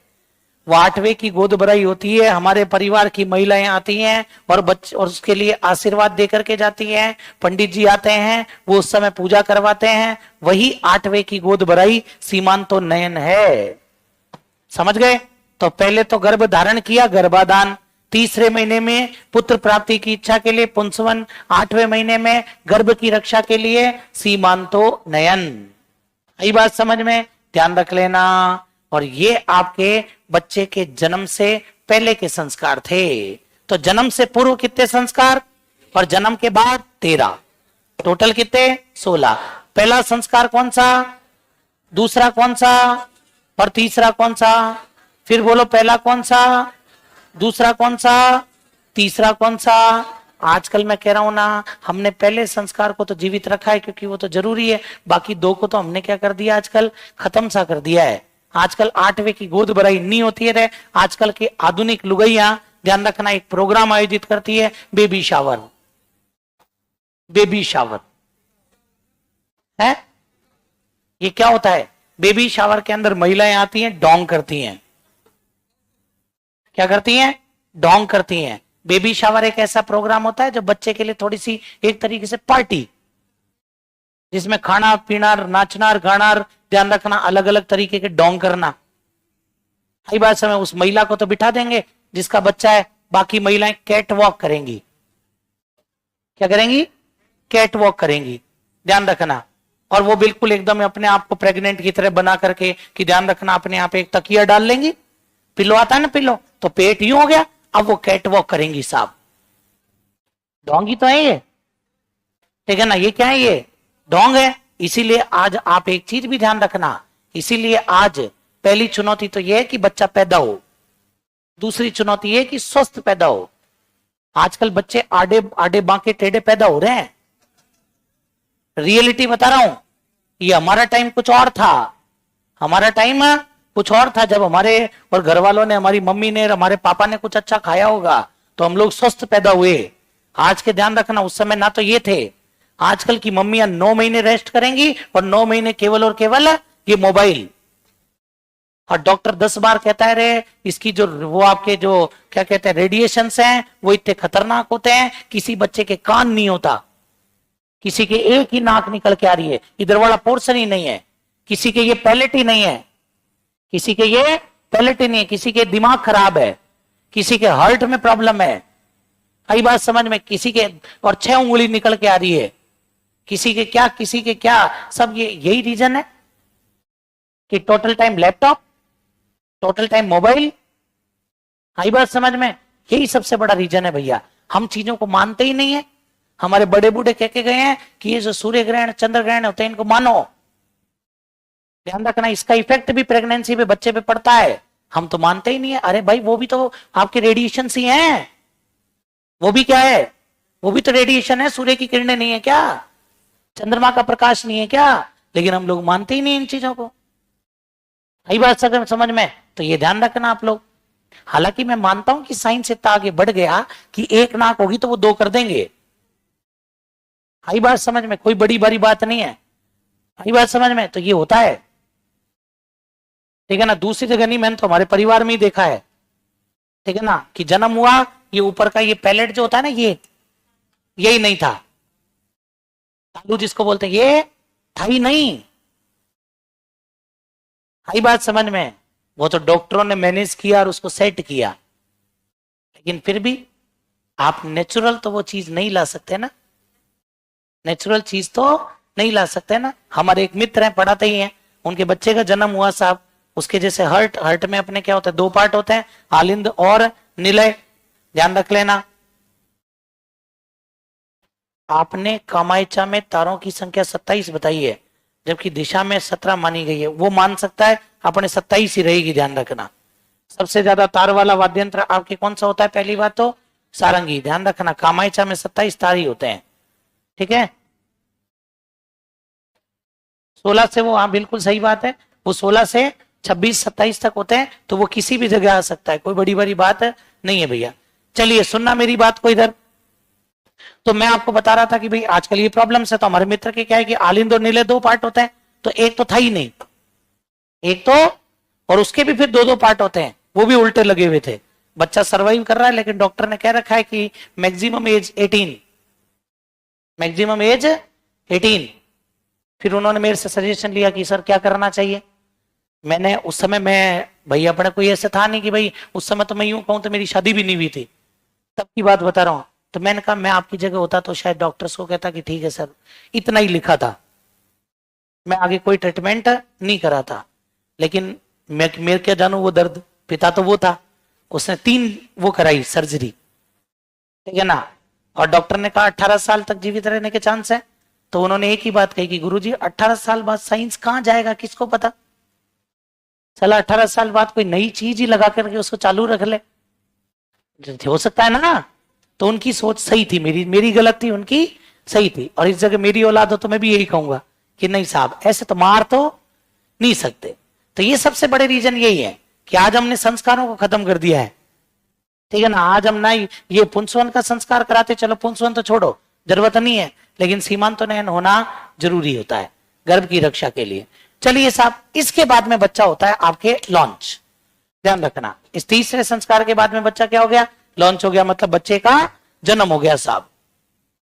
Speaker 1: वो 8वें की गोद भराई होती है, हमारे परिवार की महिलाएं आती हैं और बच्चे और उसके लिए आशीर्वाद देकर के जाती हैं। पंडित जी आते हैं, वो उस समय पूजा करवाते हैं। वही 8वें की गोद भराई सीमांतो नयन है। समझ गए? तो पहले तो गर्भ धारण किया, गर्भाधान। 3रे महीने में पुत्र प्राप्ति की इच्छा के लिए पुंसवन। 8वें महीने में गर्भ की रक्षा के लिए सीमांतो नयन। यही बात समझ में, ध्यान रख लेना। और ये आपके बच्चे के जन्म से पहले के संस्कार थे। तो जन्म से पूर्व कितने संस्कार और जन्म के बाद 13, टोटल कितने? 16। पहला संस्कार कौन सा, दूसरा कौन सा और तीसरा कौन सा? फिर बोलो, पहला कौन सा, दूसरा कौन सा, तीसरा कौन सा? आजकल मैं कह रहा हूं ना, हमने पहले संस्कार को तो जीवित रखा है क्योंकि वो तो जरूरी है। बाकी 2 को तो हमने क्या कर दिया, आजकल खत्म सा कर दिया है। आजकल 8वें की गोद भराई नहीं होती है। आजकल की आधुनिक लुगैया, ध्यान रखना, एक प्रोग्राम आयोजित करती है, बेबी शावर। बेबी शावर है, ये क्या होता है? बेबी शावर के अंदर महिलाएं आती हैं, डोंग करती हैं। क्या करती हैं? डोंग करती हैं। बेबी शावर एक ऐसा प्रोग्राम होता है जो बच्चे के लिए थोड़ी सी एक तरीके से पार्टी, जिसमें खाना पीना, नाचना, गाना, ध्यान रखना, अलग अलग तरीके के डोंग करना। हई बात समय उस महिला को तो बिठा देंगे जिसका बच्चा है, बाकी महिलाएं कैट वॉक करेंगी। क्या करेंगी? कैट वॉक करेंगी, ध्यान रखना। और वो बिल्कुल एकदम अपने आप को प्रेग्नेंट की तरह बना करके, कि ध्यान रखना, अपने आप एक तकिया डाल लेंगी, पिलो आता है ना, पिलो, तो पेट यूं हो गया, अब वो कैट वॉक करेंगी साहब। डोंगी तो है ये, ठीक है ना? ये क्या है? ये डोंग है। इसीलिए आज आप एक चीज भी ध्यान रखना, इसीलिए आज पहली चुनौती तो यह है कि बच्चा पैदा हो, दूसरी चुनौती यह है कि स्वस्थ पैदा हो। आजकल बच्चे आडे आडे बांके टेढ़े पैदा हो रहे हैं। रियलिटी बता रहा हूं, ये हमारा टाइम कुछ और था। हमारा टाइम कुछ और था, जब हमारे और घर वालों ने, हमारी मम्मी ने, हमारे पापा ने कुछ अच्छा खाया होगा तो हम लोग स्वस्थ पैदा हुए। आज के ध्यान रखना, उस समय ना तो ये थे। आजकल की मम्मियां 9 महीने रेस्ट करेंगी और 9 महीने केवल और केवल ये मोबाइल। और डॉक्टर 10 बार कहता है रे, इसकी जो वो आपके जो क्या कहते हैं रेडिएशंस हैं, वो इतने खतरनाक होते हैं, किसी बच्चे के कान नहीं होता, किसी के एक ही नाक निकल के आ रही है, इधर वाला पोर्शन ही नहीं है, किसी के ये पैलेट ही नहीं है, किसी के ये पैलेट ही नहीं है, किसी के दिमाग खराब है, किसी के हार्ट में प्रॉब्लम है। आई बात समझ में? किसी के और 6 उंगली निकल के आ रही है, किसी के क्या, किसी के क्या, सब ये यही रीजन है कि total time laptop, total time mobile. आई बात समझ में? यही सबसे बड़ा रीजन है भैया। हम चीजों को मानते ही नहीं है। हमारे बड़े बूढ़े कह के गए हैं कि ये जो सूर्य ग्रहण, चंद्र ग्रहण होते हैं, इनको मानो। ध्यान रखना, इसका इफेक्ट भी प्रेगनेंसी पे, बच्चे पे पड़ता है। हम तो मानते ही नहीं है। अरे भाई, वो भी तो आपके रेडिएशन ही हैं। वो भी क्या है? वो भी तो रेडिएशन है। सूर्य की किरणें नहीं है क्या? चंद्रमा का प्रकाश नहीं है क्या? लेकिन हम लोग मानते ही नहीं इन चीजों को। यही बात समझ में? तो ये ध्यान रखना आप लोग। हालांकि मैं मानता हूं कि साइंस इतना आगे बढ़ गया कि एक नाक होगी तो वो 2 कर देंगे। यही बात समझ में? कोई बड़ी बड़ी बात नहीं है। यही बात समझ में? तो ये होता है, ठीक है ना? दूसरी जगह नहीं, मैंने तो हमारे परिवार में ही देखा है, ठीक है ना, कि जन्म हुआ, ये ऊपर का ये पैलेट जो होता है ना, ये यही नहीं था। तालू जिसको बोलते हैं, ये था ही नहीं। आई बात समझ में? वो तो डॉक्टरों ने मैनेज किया और उसको सेट किया, लेकिन फिर भी आप नेचुरल तो वो चीज नहीं ला सकते ना, नेचुरल चीज तो नहीं ला सकते ना। हमारे एक मित्र हैं, पढ़ाते ही हैं, उनके बच्चे का जन्म हुआ साहब, उसके जैसे हर्ट, हर्ट में अपने क्या होता है, दो पार्ट होते हैं, आलिंद और निलय, ध्यान रख लेना। आपने कामायचा में तारों की संख्या 27 बताई है, जबकि दिशा में 17 मानी गई है। वो मान सकता है, अपने 27 ही रहेगी, ध्यान रखना। सबसे ज्यादा तार वाला वाद्य यंत्र आपके कौन सा होता है? पहली बात तो सारंगी, ध्यान रखना। कामायचा में 27 तार ही होते हैं, ठीक है। 16 से वो, हाँ बिल्कुल सही बात है, वो 16 से 26-27 तक होते हैं, तो वो किसी भी जगह आ सकता है, कोई बड़ी बड़ी बात नहीं है भैया। चलिए सुनना मेरी बात को इधर। तो मैं आपको बता रहा था कि भाई आजकल ये प्रॉब्लम्स है, तो हमारे मित्र के क्या है कि आलिंद और नीले दो पार्ट होते हैं, तो एक तो था ही नहीं, एक तो, और उसके भी फिर दो दो पार्ट होते हैं, वो भी उल्टे लगे हुए थे। बच्चा सर्वाइव कर रहा है, लेकिन डॉक्टर ने कह रखा है कि मैक्सिमम एज 18, मैक्सिमम एज 18। फिर उन्होंने मेरे से सजेशन लिया कि सर क्या करना चाहिए। मैंने उस समय, मैं भैया अपने कोई ऐसा था नहीं कि भाई, उस समय तो मैं यूं कहूं तो मेरी शादी भी नहीं हुई थी, तब की बात बता रहा हूं। तो मैंने कहा मैं आपकी जगह होता तो शायद डॉक्टर्स को कहता कि ठीक है सर, इतना ही लिखा था, मैं आगे कोई ट्रीटमेंट नहीं करा था। लेकिन मैं मेरे क्या जानू वो दर्द, पिता तो वो था, उसने 3 वो कराई सर्जरी, ठीक है ना। और डॉक्टर ने कहा 18 साल तक जीवित रहने के चांस है। तो उन्होंने एक ही बात कही कि गुरुजी 18 साल बाद साइंस कहां जाएगा, किसको पता, चला 18 साल बाद कोई नई चीज ही लगा करके उसको चालू रख ले, हो सकता है ना। तो उनकी सोच सही थी, मेरी गलत थी, उनकी सही थी। और इस जगह मेरी औलाद हो तो मैं भी यही कहूंगा कि नहीं साहब, ऐसे तो मार तो नहीं सकते। तो ये सबसे बड़े रीजन यही है कि आज हमने संस्कारों को खत्म कर दिया है, ठीक है ना। आज हम ना ये पुंसवन का संस्कार कराते, चलो पुंसवन तो छोड़ो, जरूरत नहीं है, लेकिन सीमांतोनयन होना जरूरी होता है गर्भ की रक्षा के लिए। चलिए साहब, इसके बाद में बच्चा होता है आपके लॉन्च, ध्यान रखना। इस तीसरे संस्कार के बाद में बच्चा क्या हो गया? लॉन्च हो गया, मतलब बच्चे का जन्म हो गया साहब।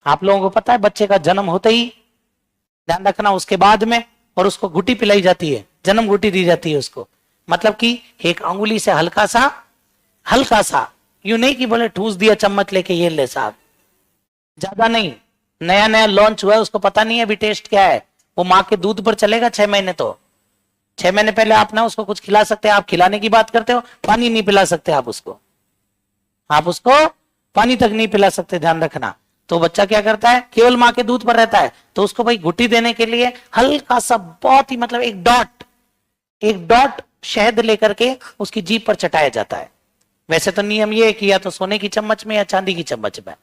Speaker 1: आप लोगों को पता है बच्चे का जन्म होते ही, ध्यान रखना, उसके बाद में, और उसको घुटी पिलाई जाती है, जन्म घुटी दी जाती है उसको, मतलब कि एक अंगुली से हल्का सा, यूं नहीं कि बोले ठूस दिया चम्मच लेके ये ले साहब, ज्यादा नहीं। नया नया लॉन्च हुआ है, उसको पता नहीं है अभी टेस्ट क्या है, वो माँ के दूध पर चलेगा 6 महीने। तो 6 महीने पहले आप ना उसको कुछ खिला सकते हैं, आप खिलाने की बात करते हो, पानी नहीं पिला सकते आप उसको पानी तक नहीं पिला सकते, ध्यान रखना। तो बच्चा क्या करता है, केवल माँ के दूध पर रहता है, तो उसको भाई घुट्टी देने के लिए हल्का सा, बहुत ही मतलब एक डॉट शहद लेकर के उसकी जीभ पर चटाया जाता है। वैसे तो नियम ये है कि या तो सोने की चम्मच में या चांदी की चम्मच में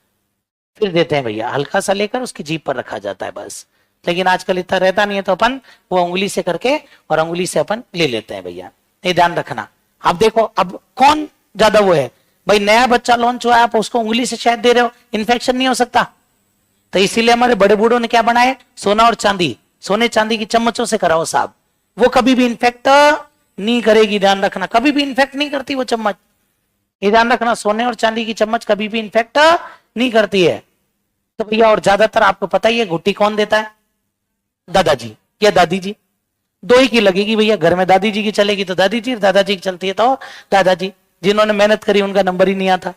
Speaker 1: फिर देते हैं भैया, हल्का सा लेकर उसकी जीभ पर रखा जाता है बस। लेकिन आजकल इतना रहता नहीं है, तो अपन वो उंगली से करके और उंगली से अपन ले लेते हैं भैया, ये ध्यान रखना। अब देखो, अब कौन ज्यादा वो है भाई, नया बच्चा लॉन्च हुआ है, आप उसको उंगली से शहद दे रहे हो, इन्फेक्शन नहीं हो सकता। तो इसीलिए हमारे बड़े बूढ़ों ने क्या बनाए, सोना और चांदी, सोने चांदी की चम्मचों से कराओ साहब, वो कभी भी इन्फेक्ट नहीं करेगी, ध्यान रखना, कभी भी इन्फेक्ट नहीं करती वो चम्मच, ये ध्यान रखना। सोने और चांदी की चम्मच कभी भी इन्फेक्ट नहीं करती है। तो भैया, और ज्यादातर आपको पता ही है घुट्टी कौन देता है, दादाजी या दादी जी, दो ही की लगेगी भैया। घर में दादी जी की चलेगी तो दादी जी, दादाजी की चलती है तो दादाजी। जिन्होंने मेहनत करी उनका नंबर ही नहीं आता।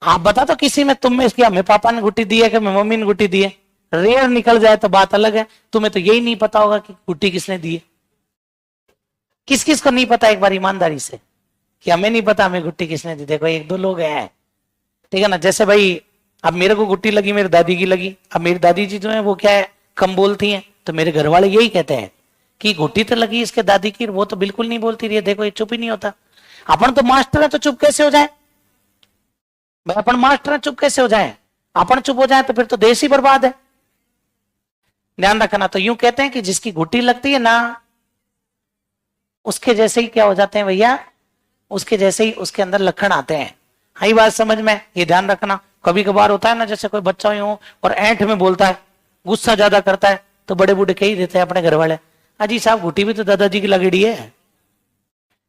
Speaker 1: आप बता तो किसी में, तुम में इसकी हमें पापा ने गुट्टी दी है कि मम्मी ने गुट्टी दी है, रेयर निकल जाए तो बात अलग है। तुम्हें तो यही नहीं पता होगा कि गुट्टी किसने दी है। किस किस को नहीं पता, एक बार ईमानदारी से, कि हमें नहीं पता हमें गुट्टी किसने दी। देखो 1-2 लोग हैं, ठीक है ना। जैसे भाई अब मेरे को गुट्टी लगी, मेरी दादी की लगी। अब मेरी दादी जी जो है वो क्या है, कम बोलती हैं, तो मेरे घर वाले यही कहते हैं कि गुट्टी तो लगी इसके दादी की, वो तो बिल्कुल नहीं बोलती रही है, देखो ये चुप ही नहीं होता। अपन तो मास्टर है, तो चुप कैसे हो जाए भाई, अपन मास्टर है, चुप कैसे हो जाए। अपन चुप हो जाए तो फिर तो देश ही बर्बाद है, ध्यान रखना। तो यूं कहते हैं कि जिसकी गुट्टी लगती है ना, उसके जैसे ही क्या हो जाते हैं भैया, उसके जैसे ही उसके अंदर लक्षण आते हैं। हाई बात समझ में, ये ध्यान रखना। कभी कभार होता है ना, जैसे कोई बच्चा हो और ऐंठ में बोलता है, गुस्सा ज्यादा करता है, तो बड़े बूढ़े कह ही देते हैं अपने घर वाले, अजी साहब गुट्टी भी तो दादाजी की लगड़ी है,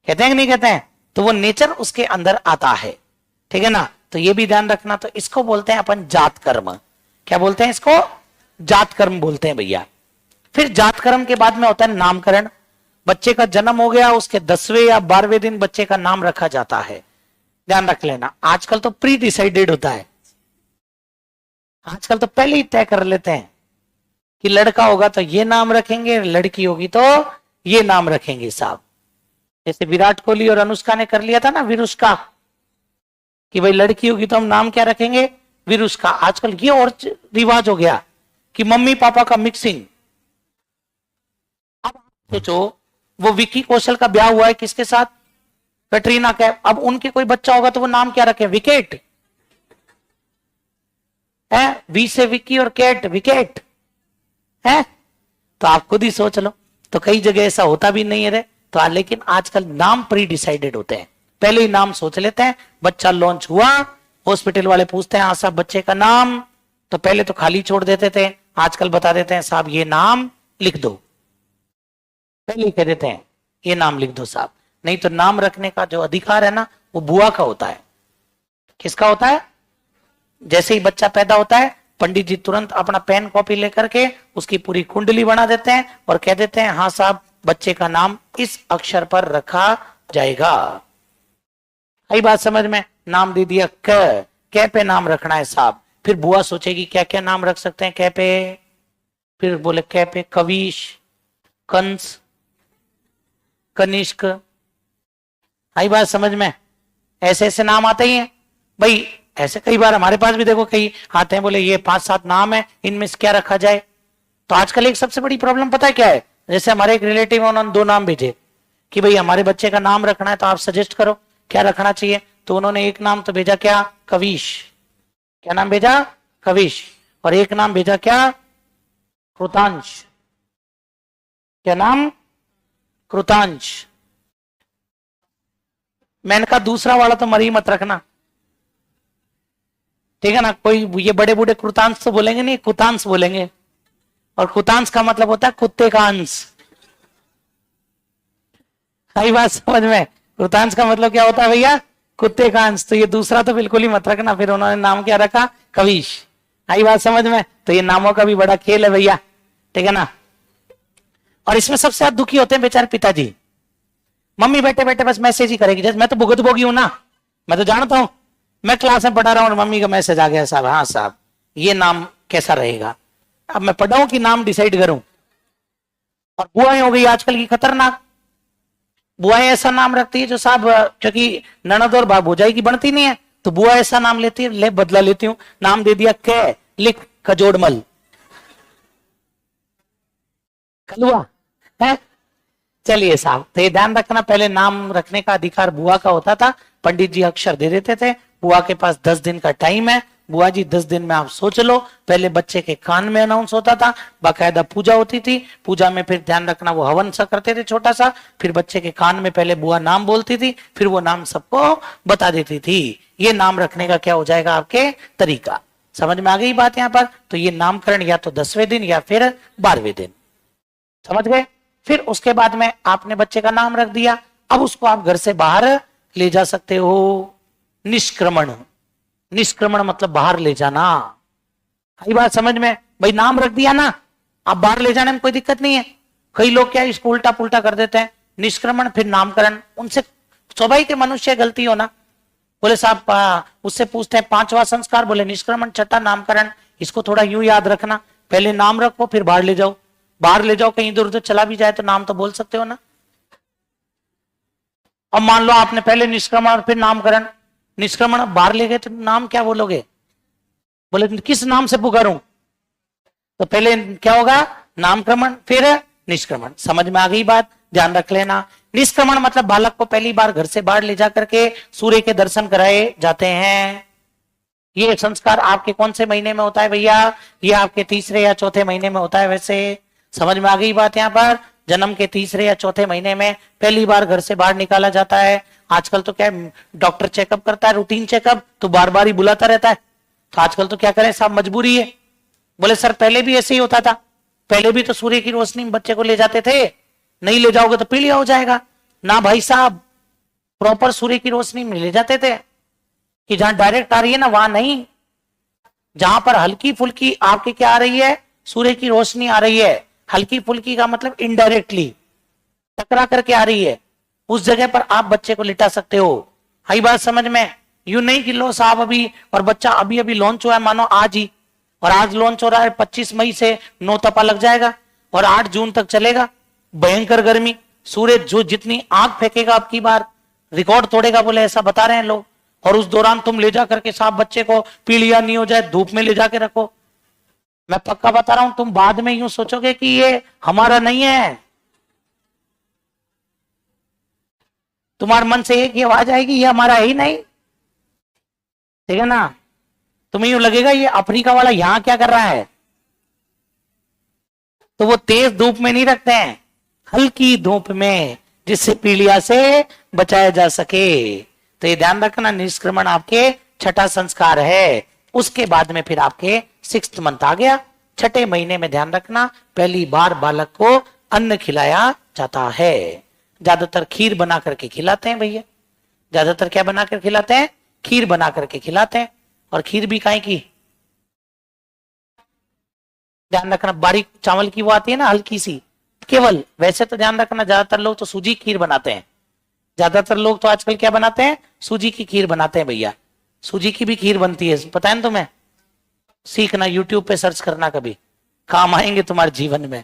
Speaker 1: कहते हैं कि नहीं कहते हैं। तो वो नेचर उसके अंदर आता है, ठीक है ना। तो ये भी ध्यान रखना। तो इसको बोलते हैं अपन जात कर्म। क्या बोलते हैं इसको? जात कर्म बोलते हैं भैया। फिर जात कर्म के बाद में होता है नामकरण। बच्चे का जन्म हो गया, उसके 10वें या 12वें दिन बच्चे का नाम रखा जाता है। ध्यान रख लेना, आजकल तो प्री डिसाइडेड होता है, आजकल तो पहले ही तय कर लेते हैं कि लड़का होगा तो ये नाम रखेंगे, लड़की होगी तो ये नाम रखेंगे साहब। जैसे विराट कोहली और अनुष्का ने कर लिया था ना विरुष्का, कि भाई लड़की होगी तो हम नाम क्या रखेंगे, विरुष्का। आजकल ये और रिवाज हो गया कि मम्मी पापा का मिक्सिंग। अब सोचो, वो विकी कौशल का ब्याह हुआ है किसके साथ, कैटरीना कैफ। अब उनके कोई बच्चा होगा तो वो नाम क्या रखे, विकेट है, वी से विकी और कैट विकेट है। तो आप खुद ही सोच लो, तो कई जगह ऐसा होता भी नहीं है रे। तो लेकिन आजकल नाम प्री डिसाइडेड होते हैं, पहले ही नाम सोच लेते हैं। बच्चा लॉन्च हुआ, हॉस्पिटल वाले पूछते हैं हाँ साहब बच्चे का नाम, तो पहले तो खाली छोड़ देते थे, आजकल बता देते हैं साहब ये नाम लिख दो, पहले ही कह देते हैं ये नाम लिख दो साहब। नहीं तो नाम रखने का जो अधिकार है ना, वो बुआ का होता है। किसका होता है, जैसे ही बच्चा पैदा होता है पंडित जी तुरंत अपना पेन कॉपी लेकर के उसकी पूरी कुंडली बना देते हैं और कह देते हैं हाँ साहब बच्चे का नाम इस अक्षर पर रखा जाएगा। आई बात समझ में, नाम दे दिया क पे नाम रखना है साहब। फिर बुआ सोचेगी क्या क्या नाम रख सकते हैं क पे, फिर बोले क पे कविश, कंस, कनिष्क। आई बात समझ में, ऐसे ऐसे नाम आते ही हैं भाई। ऐसे कई बार हमारे पास भी देखो कई आते हैं, बोले ये 5-7 नाम है, इनमें से क्या रखा जाए। तो आजकल एक सबसे बड़ी प्रॉब्लम पता है क्या है, जैसे हमारे एक रिलेटिव है, उन्होंने 2 नाम भेजे कि भाई हमारे बच्चे का नाम रखना है तो आप सजेस्ट करो क्या रखना चाहिए। तो उन्होंने एक नाम तो भेजा क्या, कविश। क्या नाम भेजा, कविश। और एक नाम भेजा क्या, कृतांश। क्या नाम, कृतांश। मैंने कहा दूसरा वाला तो मरी मत रखना, ठीक है ना। कोई ये बड़े बूढ़े कृतांश तो बोलेंगे नहीं, कुतांश बोलेंगे। और कुतांश का मतलब होता है कुत्ते का अंश। आई बात समझ में, कृतांश का मतलब क्या होता है भैया, कुत्ते का अंश। तो ये दूसरा तो बिल्कुल ही मत रखना। फिर उन्होंने नाम क्या रखा, कविश। आई बात समझ में। तो ये नामों का भी बड़ा खेल है भैया, ठीक है ना। और इसमें सबसे ज्यादा दुखी होते हैं बेचारे पिताजी। मम्मी बैठे बैठे बस मैसेज ही करेगी, जैसे मैं तो भुगत भोगी हूं ना, मैं तो जानता हूं। मैं क्लास में पढ़ा रहा हूं और मम्मी का मैसेज आ गया साहब, हाँ साहब ये नाम कैसा रहेगा। अब मैं पढ़ाऊं कि नाम डिसाइड करूं। और बुआएं हो गई आजकल की खतरनाक, बुआएं ऐसा नाम रखती है जो साहब, क्योंकि ननद और भौजाई की बनती नहीं है, तो बुआ ऐसा नाम लेती है, ले बदला लेती हूं, नाम दे दिया कै, लिख खजोड़मल, कलुआ है। चलिए साहब, तो ये ध्यान रखना, पहले नाम रखने का अधिकार बुआ का होता था, पंडित जी अक्षर दे देते थे। बुआ के पास 10 दिन का टाइम है, बुआ जी 10 दिन में आप सोच लो। पहले बच्चे के कान में अनाउंस होता था, बाकायदा पूजा होती थी, पूजा में फिर ध्यान रखना वो हवन सा करते थे छोटा सा, फिर बच्चे के कान में पहले बुआ नाम बोलती थी, फिर वो नाम सबको बता देती थी। ये नाम रखने का क्या हो जाएगा आपके तरीका। समझ में आ गई बात यहाँ पर। तो ये नामकरण या तो 10वें दिन या फिर 12वें दिन, समझ गए। फिर उसके बाद में आपने बच्चे का नाम रख दिया, अब उसको आप घर से बाहर ले जा सकते हो। निष्क्रमण, निष्क्रमण मतलब बाहर ले जाना। आई बात समझ में, भाई नाम रख दिया ना, आप बाहर ले जाने में कोई दिक्कत नहीं है। कई लोग क्या इसको उल्टा पुल्टा कर देते हैं, निष्क्रमण फिर नामकरण। उनसे स्वाभाविक मनुष्य गलती हो ना, बोले साहब उससे पूछते हैं 5वां संस्कार, बोले निष्क्रमण, छठा नामकरण। इसको थोड़ा यूं याद रखना, पहले नाम रखो फिर बाहर ले जाओ। बाहर ले जाओ, कहीं इधर उधर चला भी जाए तो नाम तो बोल सकते हो ना। अब मान लो आपने पहले निष्क्रमण और फिर नामकरण, निष्क्रमण बाहर ले गए तो नाम क्या बोलोगे, बोले किस नाम से पुकारूं, तो पहले क्या होगा, नामक्रमण फिर निष्क्रमण। समझ में आ गई बात, ध्यान रख लेना। निष्क्रमण मतलब बालक को पहली बार घर से बाहर ले जाकर के सूर्य के दर्शन कराए जाते हैं। ये संस्कार आपके कौन से महीने में होता है भैया, ये आपके 3रे या 4थे महीने में होता है। वैसे समझ में आ गई बात यहाँ पर, जन्म के 3रे या 4थे महीने में पहली बार घर से बाहर निकाला जाता है। आजकल तो क्या डॉक्टर चेकअप करता है, रूटीन चेकअप, तो बार बार ही बुलाता रहता है। तो आजकल तो क्या करें साहब, मजबूरी है। बोले सर पहले भी ऐसे ही होता था, पहले भी तो सूर्य की रोशनी में बच्चे को ले जाते थे, नहीं ले जाओगे तो पीलिया हो जाएगा ना भाई साहब। प्रॉपर सूर्य की रोशनी में ले जाते थे, कि जहां डायरेक्ट आ रही है ना वहां नहीं, जहां पर हल्की फुल्की आपके क्या आ रही है, सूर्य की रोशनी आ रही है। हल्की फुल्की का मतलब इनडायरेक्टली, टकरा करके आ रही है, उस जगह पर आप बच्चे को लिटा सकते हो। आई बात समझ में? यूं नहीं कि लो साहब अभी, और बच्चा अभी अभी लॉन्च हुआ है मानो आज ही, और आज लॉन्च हो रहा है 25 मई से 9 तपा लग जाएगा और 8 जून तक चलेगा। भयंकर गर्मी, सूरज जो जितनी आग फेंकेगा अब की बार रिकॉर्ड तोड़ेगा, बोले ऐसा बता रहे हैं लोग। और उस दौरान तुम ले जा करके साहब बच्चे को पीलिया नहीं हो जाए, धूप में ले जाके रखो। मैं पक्का बता रहा हूं, तुम बाद में यूं सोचोगे कि ये हमारा नहीं है। तुम्हारे मन से एक ही आवाज आएगी, ये हमारा है ही नहीं, ठीक है ना? तुम्हें यूं लगेगा ये अफ्रीका वाला यहां क्या कर रहा है। तो वो तेज धूप में नहीं रखते हैं, हल्की धूप में, जिससे पीलिया से बचाया जा सके। तो ये ध्यान रखना, निष्क्रमण आपके छठा संस्कार है। उसके बाद में फिर आपके 6th मंथ आ गया। छठे महीने में ध्यान रखना, पहली बार बालक को अन्न खिलाया जाता है। ज्यादातर खीर बना करके खिलाते हैं भैया, ज्यादातर क्या बना कर खिलाते हैं? खीर बना करके खिलाते हैं। और खीर भी काहे की? ध्यान रखना, बारीक चावल की वो आती है ना, हल्की सी केवल। वैसे तो ध्यान रखना, ज्यादातर लोग तो सूजी खीर बनाते हैं। ज्यादातर लोग तो आजकल क्या बनाते हैं? सूजी की खीर बनाते हैं भैया। सूजी की भी खीर बनती है, पता है ना तुम्हें? सीखना, यूट्यूब पे सर्च करना, कभी काम आएंगे तुम्हारे जीवन में।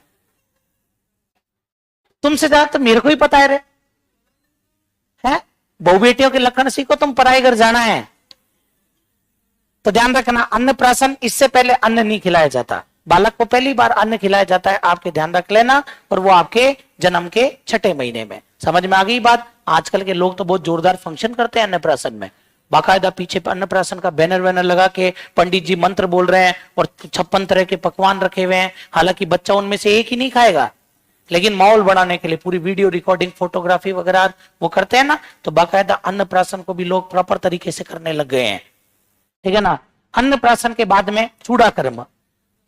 Speaker 1: तुमसे ज्यादा तो मेरे को ही पता है रे, है? बहु बेटियों के लक्षण सीखो, तुम पराई घर जाना है। तो ध्यान रखना, अन्नप्राशन, इससे पहले अन्न नहीं खिलाया जाता। बालक को पहली बार अन्न खिलाया जाता है, आपके ध्यान रख लेना, और वो आपके जन्म के छठे महीने में। समझ में आ गई बात? आजकल के लोग तो बहुत जोरदार फंक्शन करते हैं अन्नप्राशन में, बाकायदा पीछे अन्नप्राशन का बैनर वैनर लगा के पंडित जी मंत्र बोल रहे हैं और 56 तरह के पकवान रखे हुए हैं। हालांकि बच्चा उनमें से एक ही नहीं खाएगा, लेकिन माहौल बढ़ाने के लिए पूरी वीडियो रिकॉर्डिंग, फोटोग्राफी वगैरह वो करते हैं ना, तो बाकायदा अन्नप्राशन को भी लोग प्रॉपर तरीके से करने लग गए हैं, ठीक है ना? अन्नप्राशन के बाद में चूड़ा कर्म।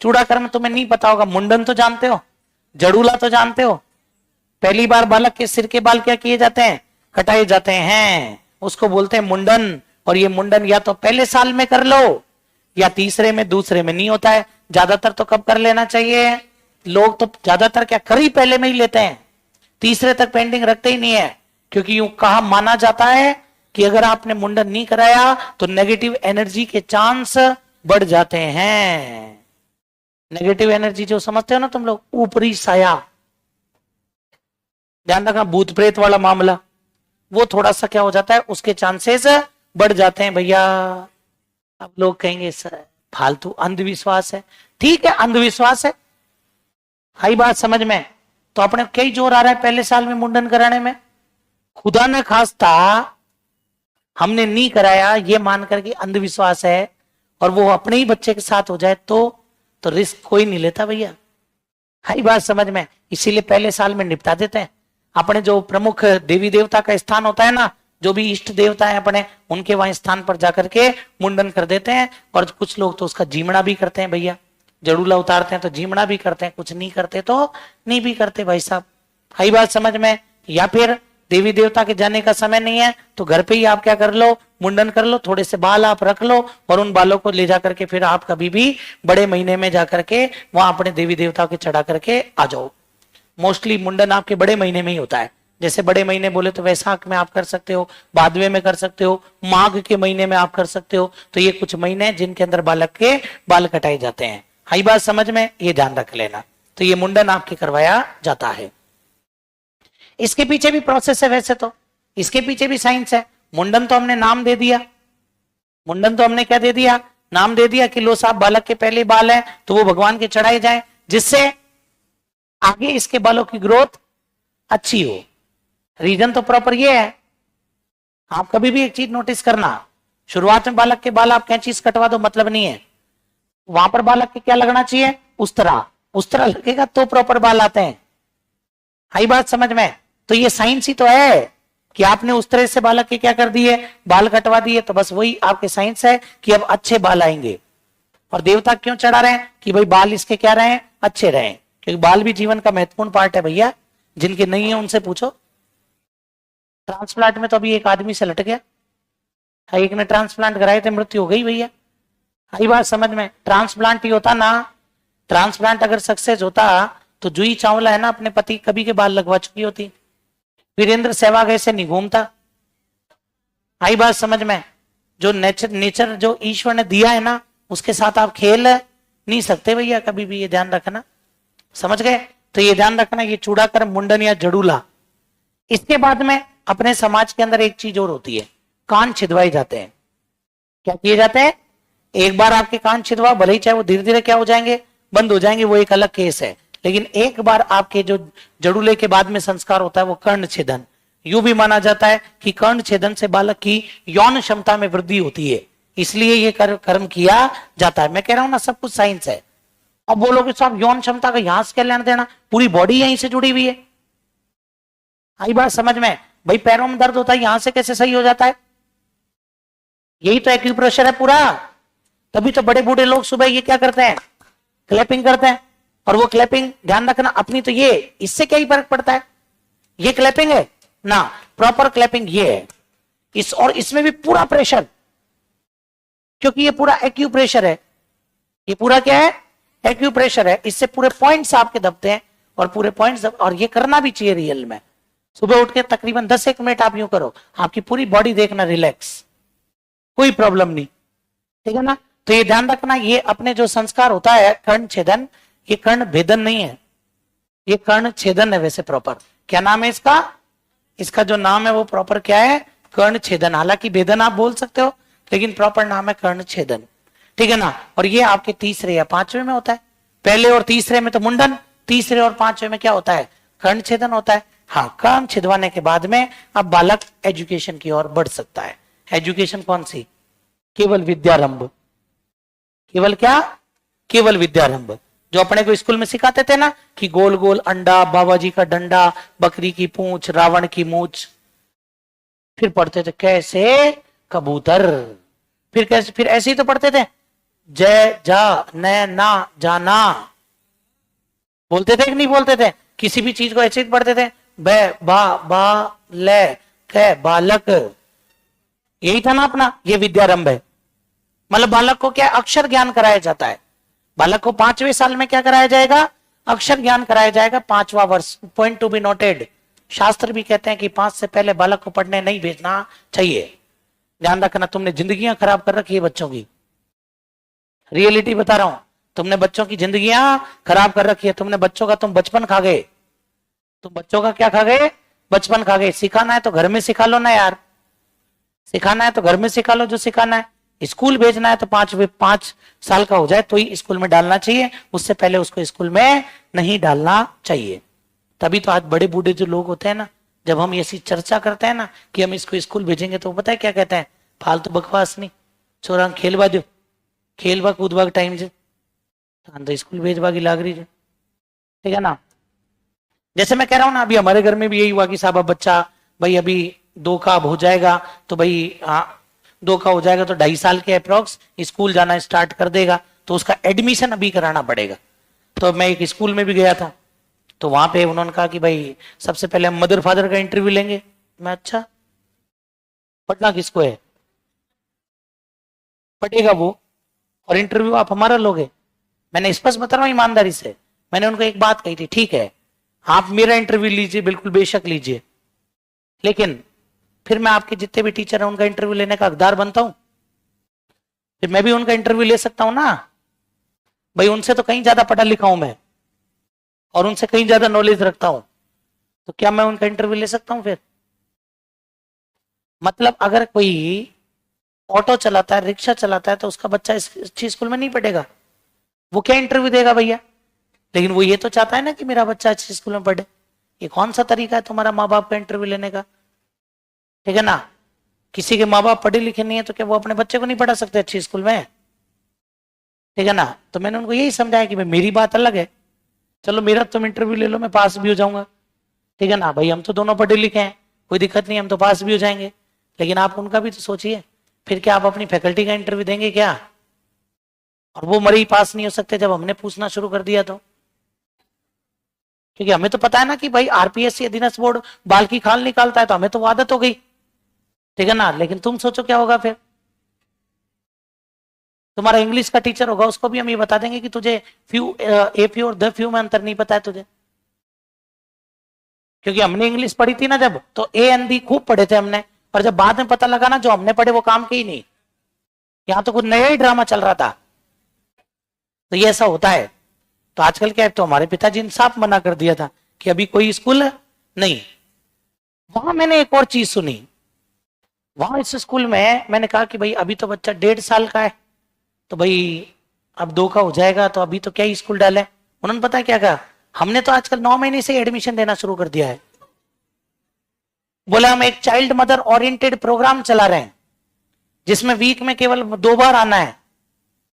Speaker 1: चूड़ा कर्म तुम्हें नहीं पता होगा, मुंडन तो जानते हो, जड़ूला तो जानते हो। पहली बार बालक के सिर के बाल क्या किए जाते हैं? कटाए जाते हैं, उसको बोलते हैं मुंडन। और ये मुंडन या तो पहले साल में कर लो या तीसरे में, दूसरे में नहीं होता है। ज्यादातर तो कब कर लेना चाहिए? लोग तो ज्यादातर क्या कर ही पहले में ही लेते हैं, तीसरे तक पेंडिंग रखते ही नहीं है। क्योंकि यूं कहा माना जाता है कि अगर आपने मुंडन नहीं कराया तो नेगेटिव एनर्जी के चांस बढ़ जाते हैं। नेगेटिव एनर्जी जो समझते हो ना तुम लोग, ऊपरी साया, ध्यान रखना, भूत प्रेत वाला मामला, वो थोड़ा सा क्या हो जाता है, उसके चांसेस बढ़ जाते हैं भैया। अब लोग कहेंगे सर फालतू अंधविश्वास है। ठीक है, अंधविश्वास है, हाई बात समझ में। तो अपने कई जोर आ रहा है पहले साल में मुंडन कराने में। खुदा न खास्ता हमने नहीं कराया ये मान करके अंधविश्वास है, और वो अपने ही बच्चे के साथ हो जाए तो रिस्क कोई नहीं लेता भैया। हाई बात समझ में। इसीलिए पहले साल में निपटा देते हैं। अपने जो प्रमुख देवी देवता का स्थान होता है ना, जो भी इष्ट देवता है अपने, उनके वहां स्थान पर जाकर के मुंडन कर देते हैं। और कुछ लोग तो उसका जीमड़ा भी करते हैं भैया, जड़ूला उतारते हैं तो जीमड़ा भी करते हैं, कुछ नहीं करते तो नहीं भी करते भाई साहब। हाई बात समझ में। या फिर देवी देवता के जाने का समय नहीं है तो घर पे ही आप क्या कर लो, मुंडन कर लो, थोड़े से बाल आप रख लो और उन बालों को ले जाकर के फिर आप कभी भी बड़े महीने में जाकर के वहां अपने देवी देवता के चढ़ा करके आ जाओ। मोस्टली मुंडन आपके बड़े महीने में ही होता है। जैसे बड़े महीने बोले तो वैसाख में आप कर सकते हो, भादवे में कर सकते हो, माघ के महीने में आप कर सकते हो। तो ये कुछ महीने हैं जिनके अंदर बालक के बाल कटाए जाते हैं। हाई बात समझ में, ये ध्यान रख लेना। तो ये मुंडन आपके करवाया जाता है। इसके पीछे भी प्रोसेस है, वैसे तो इसके पीछे भी साइंस है। मुंडन तो हमने नाम दे दिया, मुंडन तो हमने क्या दे दिया, नाम दे दिया कि लो साहब बालक के पहले बाल हैं तो वो भगवान के चढ़ाए जाए, जिससे आगे इसके बालों की ग्रोथ अच्छी हो। रीजन तो प्रॉपर ये है। आप कभी भी एक चीज नोटिस करना, शुरुआत में बालक के बाल आप कैंची से कटवा दो मतलब नहीं है, वहां पर बालक के क्या लगना चाहिए, उस तरह लगेगा तो प्रॉपर बाल आते हैं। हाई बात समझ में। तो ये साइंस ही तो है कि आपने उस तरह से बालक के क्या कर दिए, बाल कटवा दिए, तो बस वही आपके साइंस है कि अब अच्छे बाल आएंगे। और देवता क्यों चढ़ा रहे हैं कि भाई बाल इसके क्या रहे, अच्छे रहे, क्योंकि बाल भी जीवन का महत्वपूर्ण पार्ट है भैया। जिनके नहीं है उनसे पूछो। ट्रांसप्लांट में तो अभी एक आदमी से लट गया, एक ने ट्रांसप्लांट कराए थे, मृत्यु हो गई भैया। हाई बात समझ में। ट्रांसप्लांट ही होता ना, ट्रांसप्लांट अगर सक्सेस होता तो जूही चावला है ना, अपने पति कभी के बाल लगवा चुकी होती। वीरेंद्र सहवाग ऐसे नहीं घूमता। आई बात समझ में? जो नेचर जो ईश्वर ने दिया है ना, उसके साथ आप खेल नहीं सकते भैया कभी भी, ये ध्यान रखना। समझ गए? तो ये ध्यान रखना, ये चूड़ाकर, मुंडन या जड़ूला। इसके बाद में अपने समाज के अंदर एक चीज और होती है, कान छिदवाए जाते हैं। क्या किए जाते हैं? एक बार आपके कान छिदवा, भले ही चाहे वो धीरे धीरे क्या हो जाएंगे, बंद हो जाएंगे, वो एक अलग केस है। लेकिन एक बार आपके जो जड़ूले के बाद में संस्कार होता है वो कर्ण छेदन। यूं भी माना जाता है कि कर्ण छेदन से बालक की यौन क्षमता में वृद्धि होती है, इसलिए ये कर्म किया जाता है। मैं कह रहा हूं ना, सब कुछ साइंस है। अब बोलोगे साहब यौन क्षमता का यहां से क्या लेना देना, पूरी बॉडी यहीं से जुड़ी हुई है। आई बात समझ में? भाई पैरों में दर्द होता है, यहां से कैसे सही हो जाता है? यही तो एक्यूप्रेशर है पूरा। तभी तो बड़े बूढ़े लोग सुबह ये क्या करते हैं, क्लैपिंग करते हैं। और वो क्लैपिंग ध्यान रखना अपनी, तो ये इससे क्या ही फर्क पड़ता है? ये क्लैपिंग है ना, प्रॉपर क्लैपिंग ये है। इस और इसमें भी पूरा प्रेशर, क्योंकि ये पूरा एक्यूप्रेशर है। ये पूरा क्या है? एक्यूप्रेशर है। इससे पूरे पॉइंट्स आपके दबते हैं, और पूरे पॉइंट्स और ये करना भी चाहिए रियल में। सुबह उठ के तकरीबन 10-1 मिनट आप यूं करो, आपकी पूरी बॉडी देखना रिलैक्स, कोई प्रॉब्लम नहीं। ठीक है ना? तो ये ध्यान रखना, ये अपने जो संस्कार होता है कर्ण छेदन, ये कर्ण भेदन नहीं है, ये कर्ण छेदन है। वैसे प्रॉपर क्या नाम है इसका? इसका जो नाम है वो प्रॉपर क्या है? कर्ण छेदन। हालांकि भेदन आप बोल सकते हो, लेकिन प्रॉपर नाम है कर्ण छेदन। ठीक है ना? और ये आपके तीसरे या पांचवें में होता है। पहले और तीसरे में तो मुंडन, तीसरे और पांचवें में क्या होता है? कर्ण छेदन होता है। हाँ, कर्ण छिदवाने के बाद में अब बालक एजुकेशन की ओर बढ़ सकता है। एजुकेशन कौन सी? केवल विद्यारंभ। केवल क्या? केवल विद्यारंभ। जो अपने को स्कूल में सिखाते थे ना कि गोल गोल अंडा, बाबा जी का डंडा, बकरी की पूंछ, रावण की मूछ। फिर पढ़ते थे कैसे? कबूतर। फिर कैसे? फिर ऐसे ही तो पढ़ते थे, जय जा न ना जाना। बोलते थे कि नहीं बोलते थे? किसी भी चीज को ऐसे ही पढ़ते थे, बे बा बा ले कै बालक। यही था ना अपना, ये विद्यारंभ है। मतलब बालक को क्या अक्षर ज्ञान कराया जाता है। बालक को 5वें साल में क्या कराया जाएगा? अक्षर ज्ञान कराया जाएगा, 5वां वर्ष। Point to be noted. शास्त्र भी कहते हैं कि 5 से पहले बालक को पढ़ने नहीं भेजना चाहिए। ध्यान रखना, तुमने जिंदगियां खराब कर रखी है बच्चों की। रियलिटी बता रहा हूं, तुमने बच्चों की जिंदगियां खराब कर रखी है। तुम बचपन खा गए। तुम बच्चों का क्या खा गए? बचपन खा गए। सिखाना है तो घर में सिखा लो ना यार, सिखाना है तो घर में सिखा लो जो सिखाना है। स्कूल भेजना है तो 5 साल का हो जाए तो ही स्कूल में डालना चाहिए, उससे पहले उसको स्कूल में नहीं डालना चाहिए। तभी तो आज बड़े बूढ़े जो लोग होते हैं ना, जब हम ऐसी चर्चा करते हैं ना कि हम इसको स्कूल भेजेंगे, तो पता है क्या कहते हैं? फालतू बकवास नहीं, छोरा खेलवा दो, खेलवा कूदवा टाइम से तो स्कूल भेजवा की लाग रही है। ठीक है ना? जैसे मैं कह रहा हूं ना, अभी हमारे घर में भी यही हुआ कि साहब बच्चा भाई अभी 2 का अब हो जाएगा, तो भाई 2 का हो जाएगा तो 2.5 साल के अप्रोक्स स्कूल जाना स्टार्ट कर देगा, तो उसका एडमिशन अभी कराना पड़ेगा। तो मैं एक स्कूल में भी गया था, तो वहां पे उन्होंने कहा कि भाई सबसे पहले हम मदर फादर का इंटरव्यू लेंगे। मैं अच्छा, पढ़ना किसको है? पढ़ेगा वो, और इंटरव्यू आप हमारा लोगे? मैंने स्पष्ट बता रहा हूं ईमानदारी से। मैंने उनको एक बात कही थी, ठीक है आप मेरा इंटरव्यू लीजिए, बिल्कुल बेशक लीजिए, लेकिन फिर मैं आपके जितने भी टीचर हैं उनका इंटरव्यू लेने का हकदार बनता हूं। फिर मैं भी उनका इंटरव्यू ले सकता हूं ना भाई, उनसे तो कहीं ज्यादा पढ़ा लिखा हूं मैं, और उनसे कहीं ज्यादा नॉलेज रखता हूं, तो क्या मैं उनका इंटरव्यू ले सकता हूं? फिर मतलब अगर कोई ऑटो चलाता है, रिक्शा चलाता है, तो उसका बच्चा इस अच्छी स्कूल में नहीं पढ़ेगा, वो क्या इंटरव्यू देगा भैया? लेकिन वो ये तो चाहता है ना कि मेरा बच्चा अच्छी स्कूल में पढ़े। ये कौन सा तरीका है तुम्हारा माँ बाप का इंटरव्यू लेने का? ठीक है ना? किसी के माँ बाप पढ़े लिखे नहीं है तो क्या वो अपने बच्चे को नहीं पढ़ा सकते अच्छी स्कूल में? ठीक है ना? तो मैंने उनको यही समझाया कि भाई मेरी बात अलग है, चलो मेरा तुम इंटरव्यू ले लो, मैं पास भी हो जाऊंगा। ठीक है ना भाई, हम तो दोनों पढ़े लिखे हैं, कोई दिक्कत नहीं, हम तो पास भी हो जाएंगे। लेकिन आप उनका भी तो सोचिए, फिर क्या आप अपनी फैकल्टी का इंटरव्यू देंगे क्या? और वो मरी पास नहीं हो सकते जब हमने पूछना शुरू कर दिया तो। क्योंकि हमें तो पता है ना कि भाई आरपीएससी अधीनस्थ बोर्ड बाल की खाल निकालता है, तो हमें तो वो आदत हो गई। ठीक है ना? लेकिन तुम सोचो क्या होगा फिर? तुम्हारा इंग्लिश का टीचर होगा, उसको भी हम ये बता देंगे कि तुझे फ्यू ए फ्यू और द फ्यू में अंतर नहीं पता है तुझे। क्योंकि हमने इंग्लिश पढ़ी थी ना जब, तो ए एन बी खूब पढ़े थे हमने, पर जब बाद में पता लगा ना जो हमने पढ़े वो काम के ही नहीं, यहां तो कुछ नया ही ड्रामा चल रहा था। तो ये ऐसा होता है। तो आजकल क्या है, तो हमारे पिताजी ने साफ मना कर दिया था कि अभी कोई स्कूल नहीं। वहां मैंने एक और चीज सुनी, वहां इस स्कूल में मैंने कहा कि भाई अभी तो बच्चा 1.5 साल का है, तो भाई अब 2 का हो जाएगा, तो अभी तो क्या ही स्कूल डाले। उन्होंने पता है क्या कहा, हमने तो आजकल 9 महीने से एडमिशन देना शुरू कर दिया है। बोला हम एक चाइल्ड मदर ओरिएंटेड प्रोग्राम चला रहे हैं, जिसमें वीक में केवल 2 बार आना है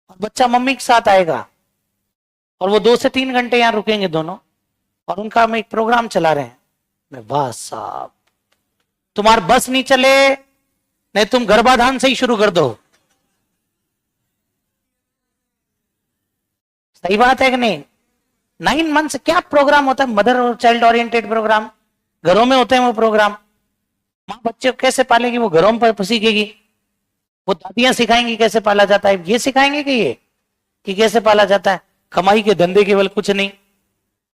Speaker 1: और बच्चा मम्मी के साथ आएगा और वो 2 से 3 घंटे यहां रुकेंगे दोनों, और उनका हम एक प्रोग्राम चला रहे हैं। मैं वाह साहब, तुम्हार बस नहीं चले नहीं तुम गर्भाधान से ही शुरू कर दो। सही बात है कि नहीं? 9 मंथ्स क्या प्रोग्राम होता है, मदर और चाइल्ड ओरिएंटेड प्रोग्राम, घरों में होते हैं वो प्रोग्राम। माँ बच्चे को कैसे पालेगी, वो घरों पर सीखेगी, वो दादियां सिखाएंगी कैसे पाला जाता है, ये सिखाएंगे कि कैसे पाला जाता है। कमाई के धंधे केवल कुछ नहीं,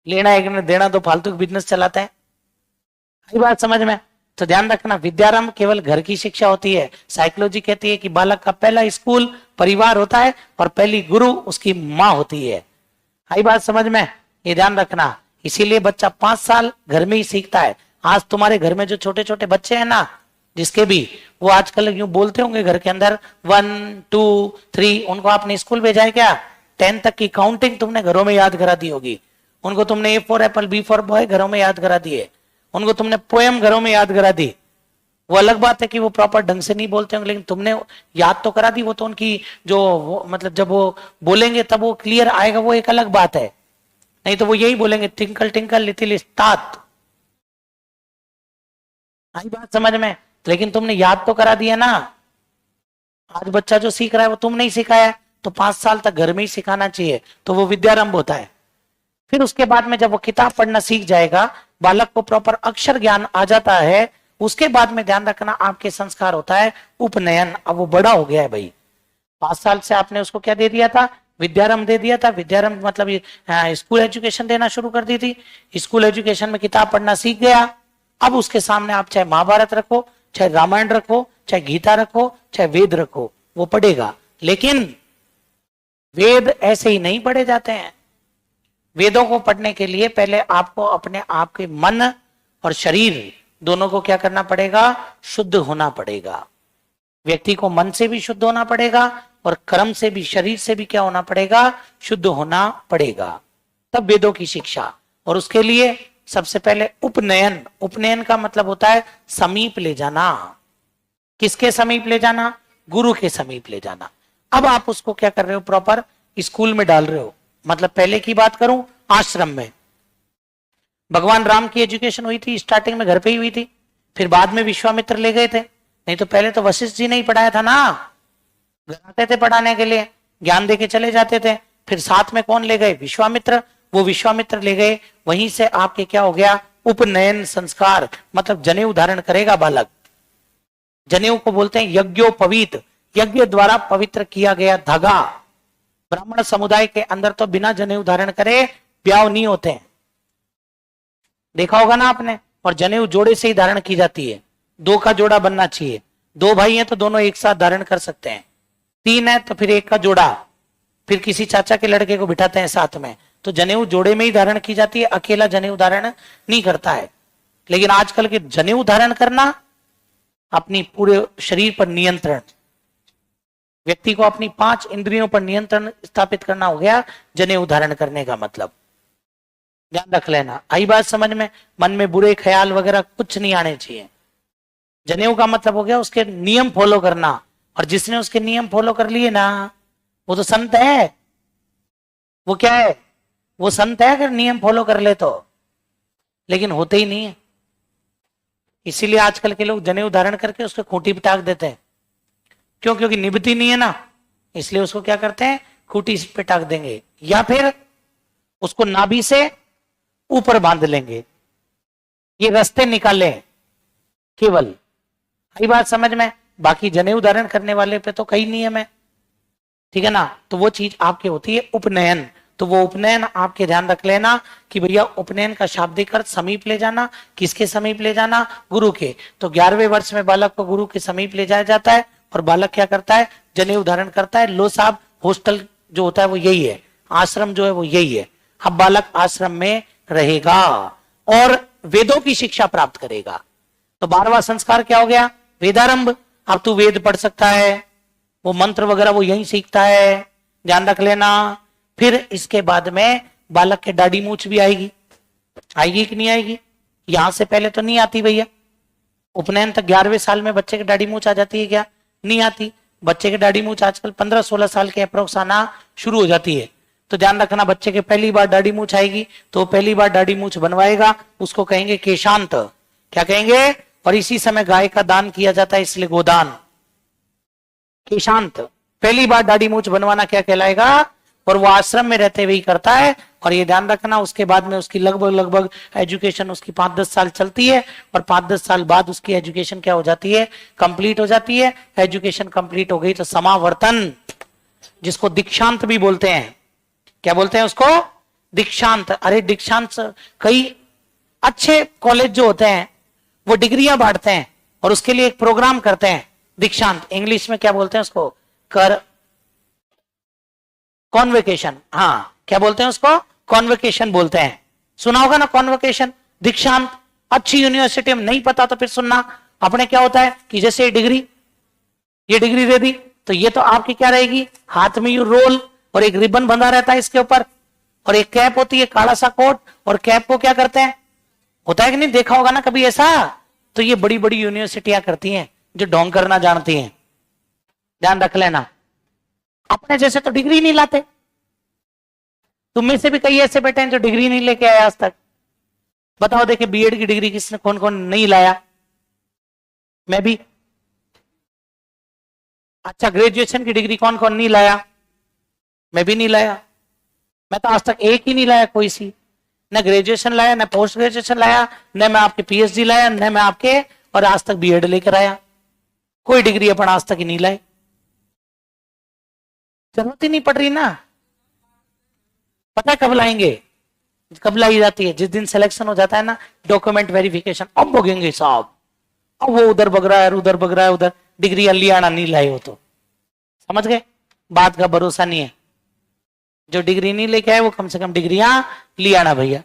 Speaker 1: लेना एक ने देना, तो फालतू बिजनेस चलाता है। सही बात समझ में? तो ध्यान रखना, विद्यारंभ केवल घर की शिक्षा होती है। साइकोलॉजी कहती है कि बालक का पहला स्कूल परिवार होता है और पहली गुरु उसकी माँ होती है। आई बात समझ में? ये ध्यान रखना। इसीलिए बच्चा 5 साल घर में ही सीखता है। आज तुम्हारे घर में जो छोटे छोटे बच्चे हैं ना, जिसके भी, वो आजकल यूं बोलते होंगे घर के अंदर 1 2 3, उनको आपने स्कूल भेजा है क्या? 10 तक की काउंटिंग तुमने घरों में याद करा दी होगी। उनको तुमने A for Apple B for boy घरों में याद करा दिए, उनको तुमने पोएम घरों में याद करा दी। वो अलग बात है कि वो प्रॉपर ढंग से नहीं बोलते होंगे, लेकिन तुमने याद तो करा दी। वो तो उनकी जो मतलब जब वो बोलेंगे तब वो क्लियर आएगा, वो एक अलग बात है। नहीं तो वो यही बोलेंगे टिंकल टिंकल लिटिल स्टार। आई बात समझ में? लेकिन तुमने याद तो करा दिया ना। आज बच्चा जो सीख रहा है वो तुम नहीं सिखाया, तो 5 साल तक घर में ही सिखाना चाहिए, तो वो विद्यारंभ होता है। फिर उसके बाद में जब वो किताब पढ़ना सीख जाएगा, बालक को प्रॉपर अक्षर ज्ञान आ जाता है, उसके बाद में ध्यान रखना आपके संस्कार होता है उपनयन। अब वो बड़ा हो गया है भाई, 5 साल से आपने उसको क्या दे दिया था? विद्यारंभ दे दिया था। विद्यारंभ मतलब स्कूल एजुकेशन देना शुरू कर दी थी। स्कूल एजुकेशन में किताब पढ़ना सीख गया। अब उसके सामने आप चाहे महाभारत रखो, चाहे रामायण रखो, चाहे गीता रखो, चाहे वेद रखो, वो पढ़ेगा। लेकिन वेद ऐसे ही नहीं पढ़े जाते हैं। वेदों को पढ़ने के लिए पहले आपको अपने आप के मन और शरीर दोनों को क्या करना पड़ेगा? शुद्ध होना पड़ेगा। व्यक्ति को मन से भी शुद्ध होना पड़ेगा और कर्म से भी, शरीर से भी क्या होना पड़ेगा? शुद्ध होना पड़ेगा, तब वेदों की शिक्षा। और उसके लिए सबसे पहले उपनयन। उपनयन का मतलब होता है समीप ले जाना। किसके समीप ले जाना? गुरु के समीप ले जाना। अब आप उसको क्या कर रहे हो? प्रॉपर स्कूल में डाल रहे हो। मतलब पहले की बात करूं, आश्रम में भगवान राम की एजुकेशन हुई थी, स्टार्टिंग में घर पे ही हुई थी, फिर बाद में विश्वामित्र ले गए थे। नहीं तो पहले तो वशिष्ठ जी ने ही पढ़ाया था ना, घर आते थे पढ़ाने के लिए, ज्ञान देके चले जाते थे। फिर साथ में कौन ले गए? विश्वामित्र। वो विश्वामित्र ले गए, वहीं से आपके क्या हो गया? उपनयन संस्कार, मतलब जनेऊ धारण करेगा बालक। जनेऊ को बोलते हैं यज्ञोपवीत, यज्ञ द्वारा पवित्र किया गया धागा। ब्राह्मण समुदाय के अंदर तो बिना जनेऊ धारण करे ब्याह नहीं होते हैं, देखा होगा ना आपने। और जनेऊ जोड़े से ही धारण की जाती है, 2 का जोड़ा बनना चाहिए। 2 भाई हैं तो दोनों एक साथ धारण कर सकते हैं, 3 है तो फिर 1 का जोड़ा, फिर किसी चाचा के लड़के को बिठाते हैं साथ में, तो जनेऊ जोड़े में ही धारण की जाती है, अकेला जनेऊ धारण नहीं करता है। लेकिन आजकल के जनेऊ धारण करना, अपनी पूरे शरीर पर नियंत्रण, व्यक्ति को अपनी 5 इंद्रियों पर नियंत्रण स्थापित करना हो गया जनेऊ धारण करने का मतलब। ध्यान रख लेना। आई बात समझ में? मन में बुरे ख्याल वगैरह कुछ नहीं आने चाहिए। जनेऊ का मतलब हो गया उसके नियम फॉलो करना, और जिसने उसके नियम फॉलो कर लिए ना, वो तो संत है। वो क्या है? वो संत है अगर नियम फॉलो कर ले तो, लेकिन होते ही नहीं है। इसीलिए आजकल के लोग जनेऊ धारण करके उसको खूंटी पे टाक देते हैं। क्यों? क्योंकि निभती नहीं है ना, इसलिए उसको क्या करते हैं? खूंटी पे टाक देंगे, या फिर उसको नाभि से ऊपर बांध लेंगे। ये रास्ते निकाले केवल। आई बात समझ में? बाकी जनेऊ धारण करने वाले पे तो कई नियम है, ठीक है ना। तो वो चीज आपके होती है उपनयन। तो वो उपनयन आपके ध्यान रख लेना कि भैया उपनयन का शाब्दिक अर्थ समीप ले जाना। किसके समीप ले जाना? गुरु के। तो 11वें वर्ष में बालक को गुरु के समीप ले जाया जाता है और बालक क्या करता है? जनेऊ धारण करता है। लो साहब, हॉस्टल जो होता है वो यही है, आश्रम जो है वो यही है। अब बालक आश्रम में रहेगा और वेदों की शिक्षा प्राप्त करेगा। तो 12वां संस्कार क्या हो गया? वेदारंभ। अब तू वेद पढ़ सकता है, वो मंत्र वगैरह वो यहीं सीखता है, ध्यान रख लेना। फिर इसके बाद में बालक के दाढ़ी मूछ भी आएगी। आएगी कि नहीं आएगी? यहां से पहले तो नहीं आती भैया। उपनयन तक 11वें साल में बच्चे की दाढ़ी मूछ आ जाती है क्या? नहीं आती। बच्चे की दाढ़ी मूछ आजकल 15-16 साल के अप्रोक्स आना शुरू हो जाती है। तो ध्यान रखना, बच्चे के पहली बार दाढ़ी मूछ आएगी तो पहली बार दाढ़ी मूछ बनवाएगा, उसको कहेंगे केशांत। क्या कहेंगे? और इसी समय गाय का दान किया जाता है, इसलिए गोदान। केशांत पहली बार दाढ़ी मूछ बनवाना क्या कहलाएगा? और वो आश्रम में रहते हुए ही करता है। और ये ध्यान रखना, उसके बाद में उसकी लगभग एजुकेशन उसकी 5-10 साल चलती है और 5-10 साल बाद उसकी एजुकेशन क्या हो जाती है? कंप्लीट हो जाती है। एजुकेशन कंप्लीट हो गई तो समावर्तन, जिसको दीक्षांत भी बोलते हैं। क्या बोलते हैं उसको? दीक्षांत। अरे दीक्षांत, कई अच्छे कॉलेज जो होते हैं वो डिग्रियां बांटते हैं और उसके लिए एक प्रोग्राम करते हैं, दीक्षांत। इंग्लिश में क्या बोलते हैं उसको? कॉन्वोकेशन। हाँ, क्या बोलते हैं उसको? कॉन्वोकेशन बोलते हैं। सुना होगा ना कॉन्वोकेशन, दीक्षांत। अच्छी यूनिवर्सिटी में नहीं पता तो फिर सुनना। अपने क्या होता है कि जैसे ये डिग्री दे दी तो ये तो आपकी क्या रहेगी? हाथ में यू रोल और एक रिबन बंधा रहता है इसके ऊपर और एक कैप होती है, काला सा कोट। और कैप को क्या करते हैं? होता है कि नहीं? देखा होगा ना कभी ऐसा। तो ये बड़ी बड़ी यूनिवर्सिटियां करती हैं जो ढोंग करना जानती हैं, ध्यान रख लेना। अपने जैसे तो डिग्री नहीं लाते। तुम में से भी कई ऐसे बैठे हैं जो डिग्री नहीं लेके आए आज तक। बताओ देखे, बीएड की डिग्री किसने, कौन कौन नहीं लाया? मैं भी। अच्छा, ग्रेजुएशन की डिग्री कौन कौन नहीं लाया? मैं भी नहीं लाया। मैं तो आज तक एक ही नहीं लाया कोई सी, न ग्रेजुएशन लाया, न पोस्ट ग्रेजुएशन लाया, न मैं आपके पीएचडी लाया, न मैं आपके, और आज तक बीएड लेकर आया। कोई डिग्री अपन आज तक ही नहीं लाए। जरूरत ही नहीं पड़ रही ना। पता कब लाएंगे? कब लाई जाती है? जिस दिन सिलेक्शन हो जाता है ना, डॉक्यूमेंट वेरिफिकेशन, अब भोगेंगे साहब। अब वो उधर भग रहा है, उधर भग रहा है, उधर डिग्री लियाना नहीं लाए हो तो समझ गए, बात का भरोसा नहीं है। जो डिग्री नहीं लेके आए वो कम से कम डिग्रियां लियाना भैया।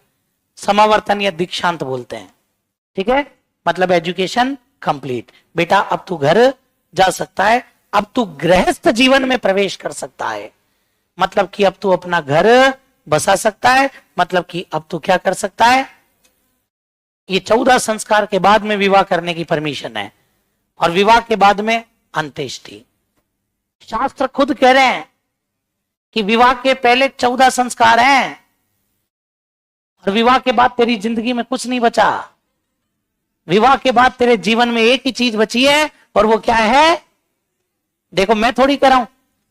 Speaker 1: समावर्तन या दीक्षांत बोलते हैं, ठीक है? मतलब एजुकेशन कंप्लीट। बेटा अब तू घर जा सकता है, अब तू गृहस्थ जीवन में प्रवेश कर सकता है। मतलब कि अब तू अपना घर बसा सकता है, मतलब कि अब तू क्या कर सकता है? ये 14 संस्कार के बाद में विवाह करने की परमिशन है और विवाह के बाद में अंत्येष्टि। शास्त्र खुद कह रहे हैं कि विवाह के पहले 14 संस्कार हैं और विवाह के बाद तेरी जिंदगी में कुछ नहीं बचा। विवाह के बाद तेरे जीवन में एक ही चीज बची है और वो क्या है? देखो मैं थोड़ी कह रहा हूं,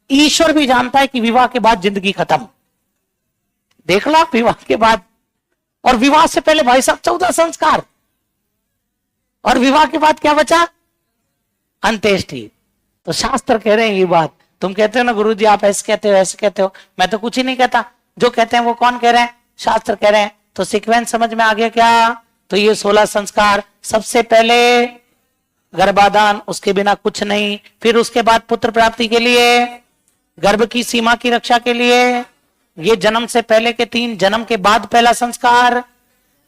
Speaker 1: ईश्वर भी जानता है कि विवाह के बाद जिंदगी खत्म। देख लो विवाह के बाद, और विवाह से पहले भाई साहब 14 संस्कार, और विवाह के बाद क्या बचा? अंत्येष्टि। तो शास्त्र कह रहे हैं ये बात। तुम कहते हो ना गुरुजी आप ऐसे कहते हो ऐसे कहते हो, मैं तो कुछ ही नहीं कहता। जो कहते हैं वो कौन कह रहे हैं? शास्त्र कह रहे हैं। तो सीक्वेंस समझ में आ गया क्या? तो ये 16 संस्कार, सबसे पहले गर्भाधान, उसके बिना कुछ नहीं। फिर उसके बाद पुत्र प्राप्ति के लिए, गर्भ की सीमा की रक्षा के लिए, ये जन्म से पहले के 3, जन्म के बाद पहला संस्कार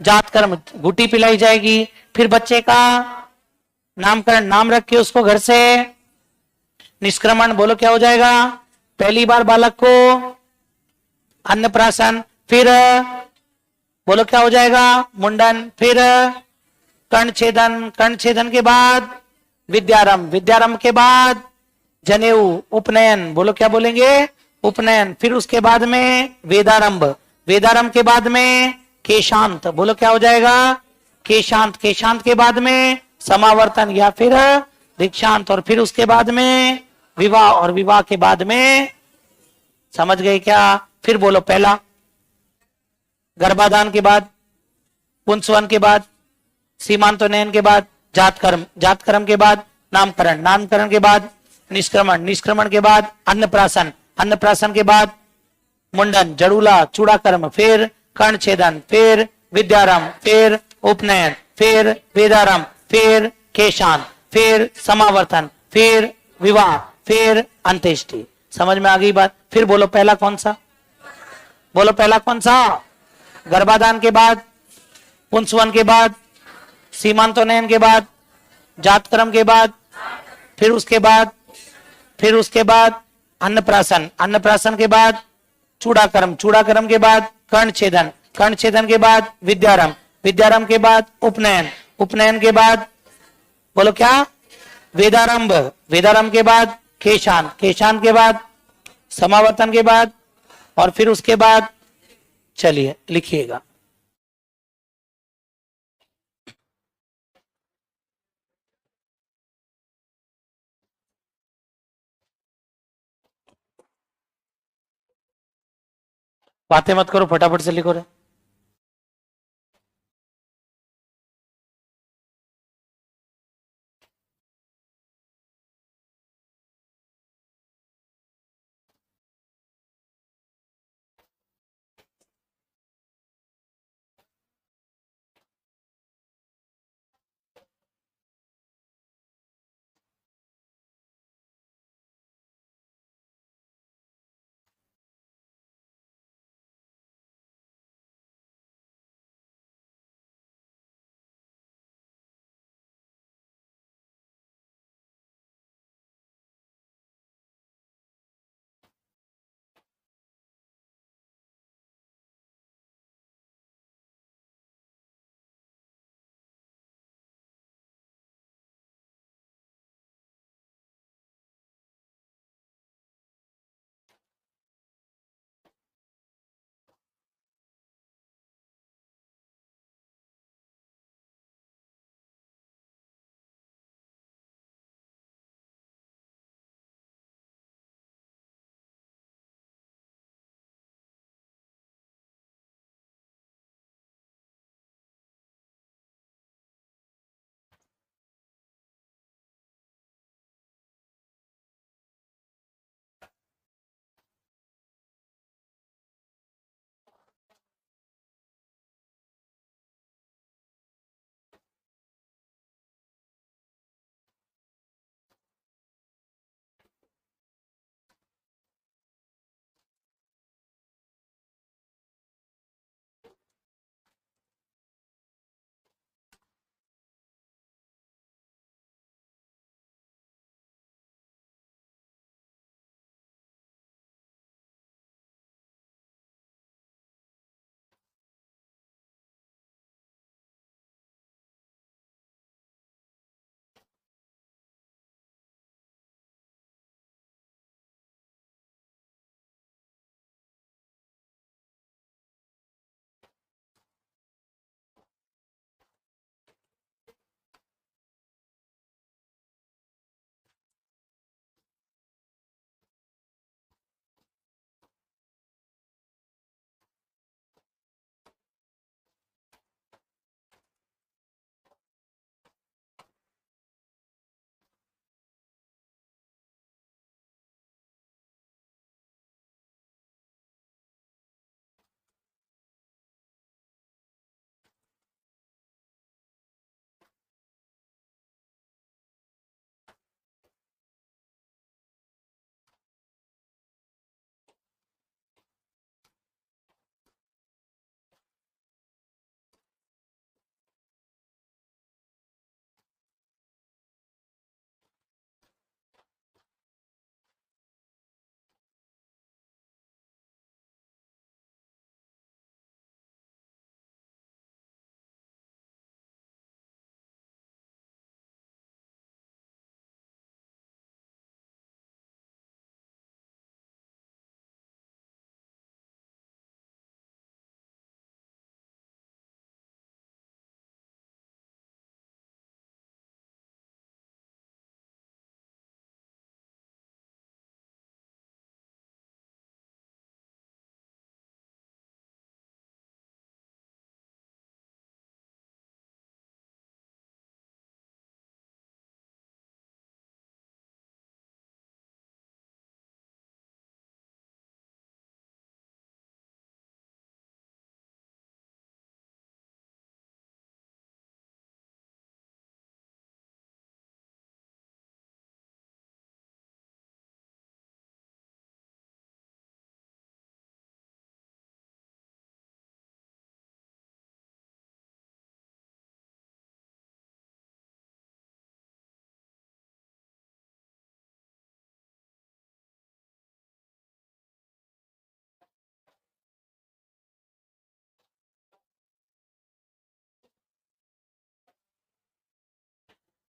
Speaker 1: जात कर्म, गुटी पिलाई जाएगी। फिर बच्चे का नामकरण, नाम रख के उसको घर से निष्क्रमण, बोलो क्या हो जाएगा? पहली बार बालक को अन्नप्राशन, फिर बोलो क्या हो जाएगा? मुंडन, फिर कर्णछेदन, कर्णछेदन के बाद विद्यारंभ, विद्यारंभ के बाद जनेऊ, उपनयन, बोलो क्या बोलेंगे? उपनयन। फिर उसके बाद में वेदारंभ, वेदारंभ के बाद में केशांत, बोलो क्या हो जाएगा? केशांत, केशांत के बाद में समावर्तन या फिर दीक्षांत, और फिर उसके बाद में विवाह, और विवाह के बाद में, समझ गए क्या? फिर बोलो पहला गर्भाधान के बाद, पुंसवन के बाद, सीमांतोन्नयन के बाद जात कर्म, जात कर्म के बाद नामकरण, नामकरण के बाद निष्क्रमण, निष्क्रमण के बाद अन्नप्राशन, अन्नप्राशन के बाद मुंडन, जड़ूला, चूड़ाकर्म, फिर कर्ण छेदन, फिर विद्यारंभ, फिर उपनयन, फिर वेदारंभ, फिर केशान, फिर समावर्तन, फिर विवाह, फिर अंत्येष्टि। समझ में आ गई बात? फिर बोलो पहला कौन सा? बोलो पहला कौन सा? गर्भाधान के बाद, पुंसवन के बाद, सीमांतोन्नयन के बाद, जातकर्म के बाद, फिर उसके बाद, अन्नप्राशन, अन्नप्राशन के बाद चूड़ाकर्म, चूड़ाकर्म के बाद कर्ण छेदन, कर्ण छेदन के बाद विद्यारंभ, विद्यारंभ के बाद उपनयन, उपनयन के बाद बोलो क्या? वेदारंभ, वेदारंभ के बाद केशान, केशान के बाद समावर्तन के बाद, और फिर उसके बाद चलिए लिखिएगा। बातें मत करो, फटाफट से लिखो रे।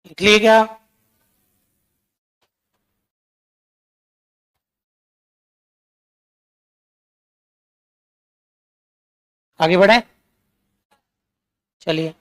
Speaker 1: लिख लिए क्या? आगे बढ़े, चलिए।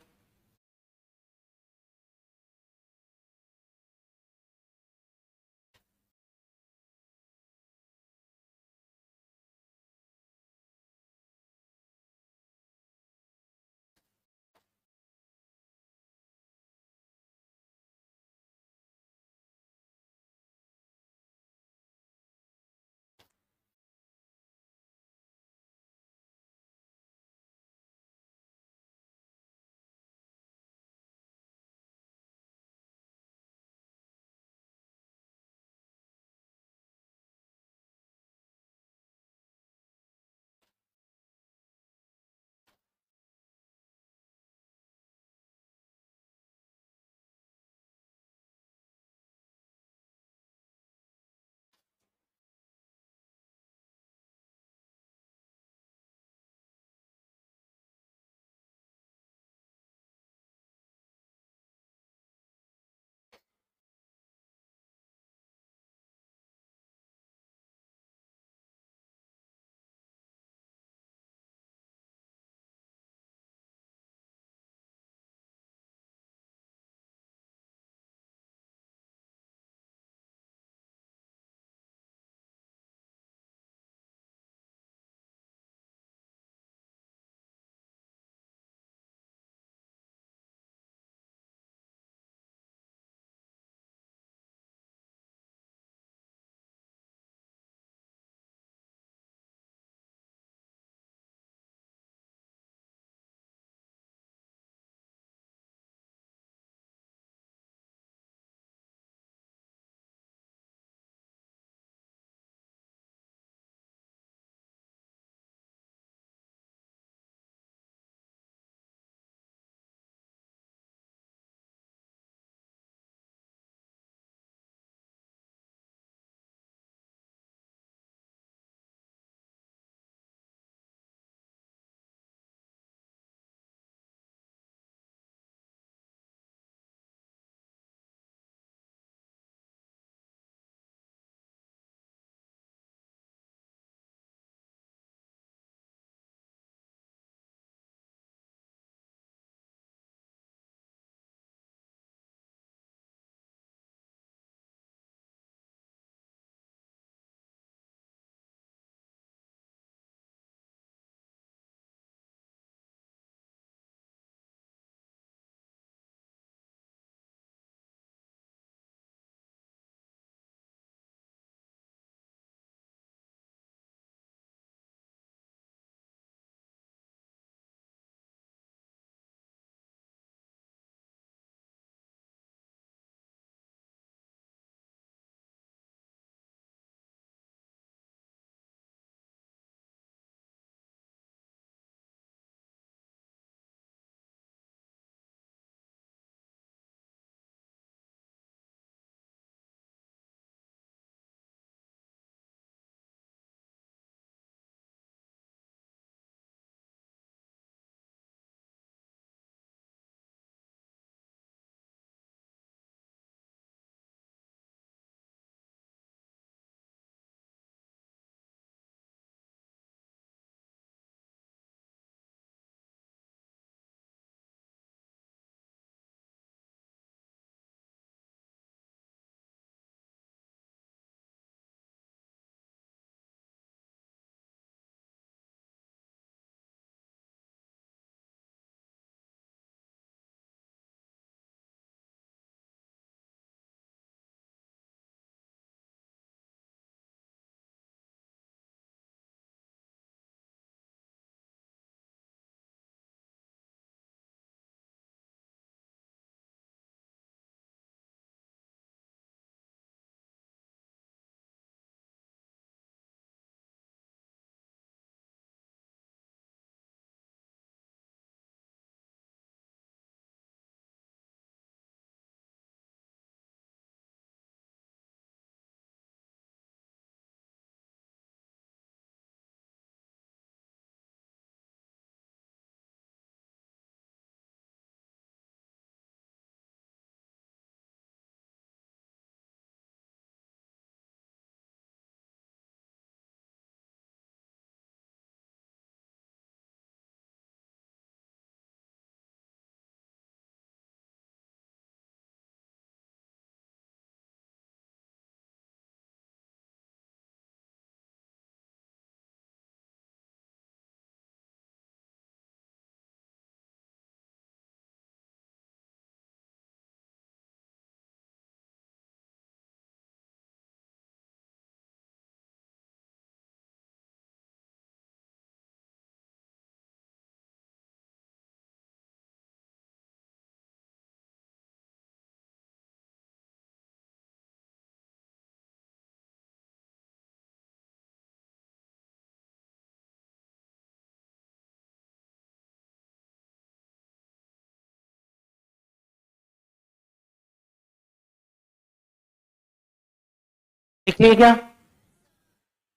Speaker 1: लिख लिए क्या?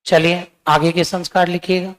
Speaker 1: चलिए आगे के संस्कार लिखिएगा।